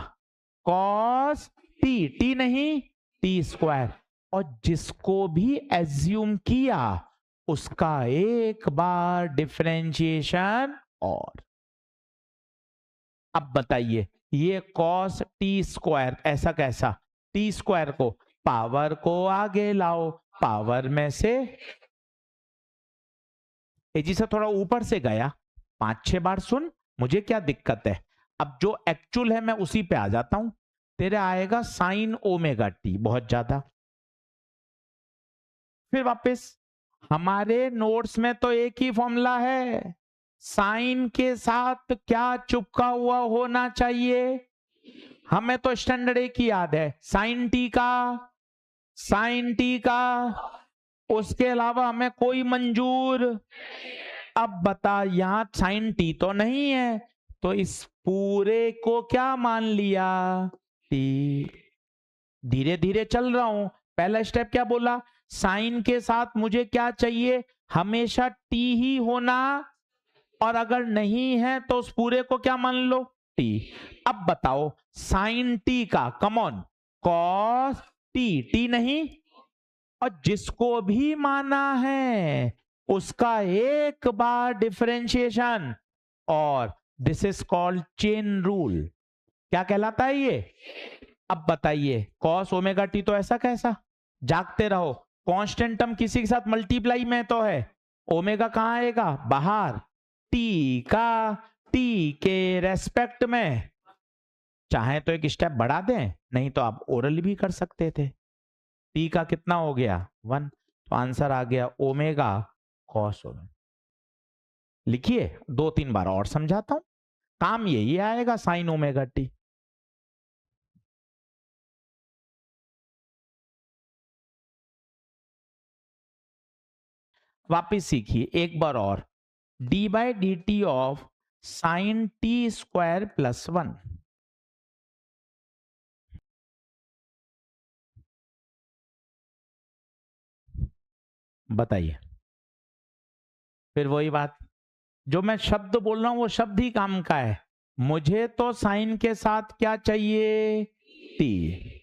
कॉस टी, टी नहीं टी स्क्वायर, और जिसको भी एज्यूम किया उसका एक बार डिफरेंशिएशन। और अब बताइए ये कॉस टी स्क्वायर ऐसा कैसा, टी स्क्वायर को पावर को आगे लाओ, पावर में से जी से थोड़ा ऊपर से गया, 5-6 बार सुन, मुझे क्या दिक्कत है। अब जो एक्चुअल है मैं उसी पे आ जाता हूं, तेरे आएगा साइन ओमेगा टी, बहुत ज्यादा। फिर वापस हमारे नोट्स में तो एक ही फॉर्मूला है, साइन के साथ क्या चिपका हुआ होना चाहिए, हमें तो स्टैंडर्ड एक ही याद है, साइन टी का, साइन टी का, उसके अलावा हमें कोई मंजूर। अब बता यहां साइन टी तो नहीं है, तो इस पूरे को क्या मान लिया, टी। धीरे धीरे चल रहा हूं, पहला स्टेप क्या बोला, साइन के साथ मुझे क्या चाहिए, हमेशा टी ही होना, और अगर नहीं है तो उस पूरे को क्या मान लो, टी। अब बताओ साइन टी का, come on, cos T, T नहीं, और जिसको भी माना है उसका एक बार डिफरेंशिएशन, और this is called chain rule. क्या कहलाता है ये, अब बताइए कॉस ओमेगा टी तो ऐसा कैसा, जागते रहो, कांस्टेंट टर्म किसी के साथ मल्टीप्लाई में तो है, ओमेगा कहां आएगा बाहर, टी का टी के रेस्पेक्ट में, चाहे तो एक स्टेप बढ़ा दें, नहीं तो आप ओरल भी कर सकते थे। टी का कितना हो गया 1, तो आंसर आ गया ओमेगा कॉस ओमेगा। लिखिए 2-3 बार और समझाता हूं, काम यही आएगा साइन ओमेगा टी। वापिस सीखिए एक बार और, D by D t of sine T square plus 1, बताइए। फिर वही बात, जो मैं शब्द बोल रहा हूं वो शब्द ही काम का है, मुझे तो साइन के साथ क्या चाहिए, टी।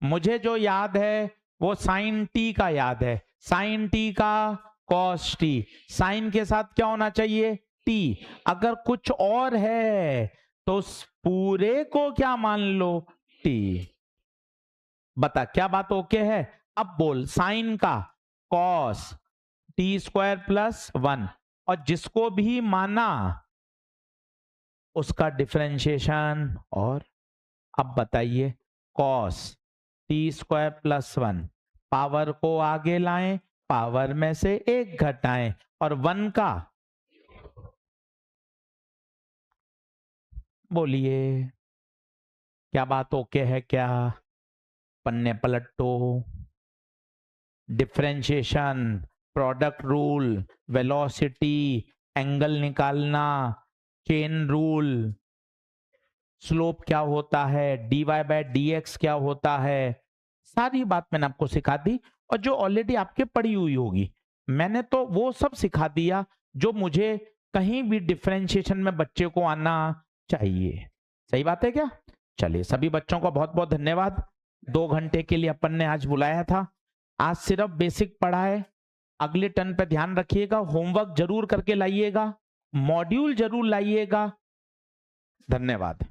मुझे जो याद है वो साइन टी का याद है, साइन टी का कॉस टी, साइन के साथ क्या होना चाहिए, टी। अगर कुछ और है तो उस पूरे को क्या मान लो, टी। बता क्या बात ओके है। अब बोल साइन का कॉस टी स्क्वायर प्लस 1, और जिसको भी माना उसका डिफरेंशिएशन। और अब बताइए cos T square plus 1, power को आगे लाएं, पावर में से एक घटाएं, और 1 का बोलिए क्या बात ओके है क्या, पन्ने पलटो, differentiation, product rule, velocity, angle निकालना, चेन रूल, स्लोप क्या होता है, dy बाय dx क्या होता है, सारी बात मैंने आपको सिखा दी, और जो ऑलरेडी आपके पढ़ी हुई होगी मैंने तो वो सब सिखा दिया जो मुझे कहीं भी डिफरेंशिएशन में बच्चे को आना चाहिए। सही बात है क्या? चलिए, सभी बच्चों का बहुत बहुत धन्यवाद। 2 घंटे के लिए अपन ने आज बुलाया था। आज सिर्फ बेसिक पढ़ा है। अगले टर्न पे ध्यान रखिएगा, होमवर्क जरूर करके लाइएगा, मॉड्यूल जरूर लाइएगा। धन्यवाद।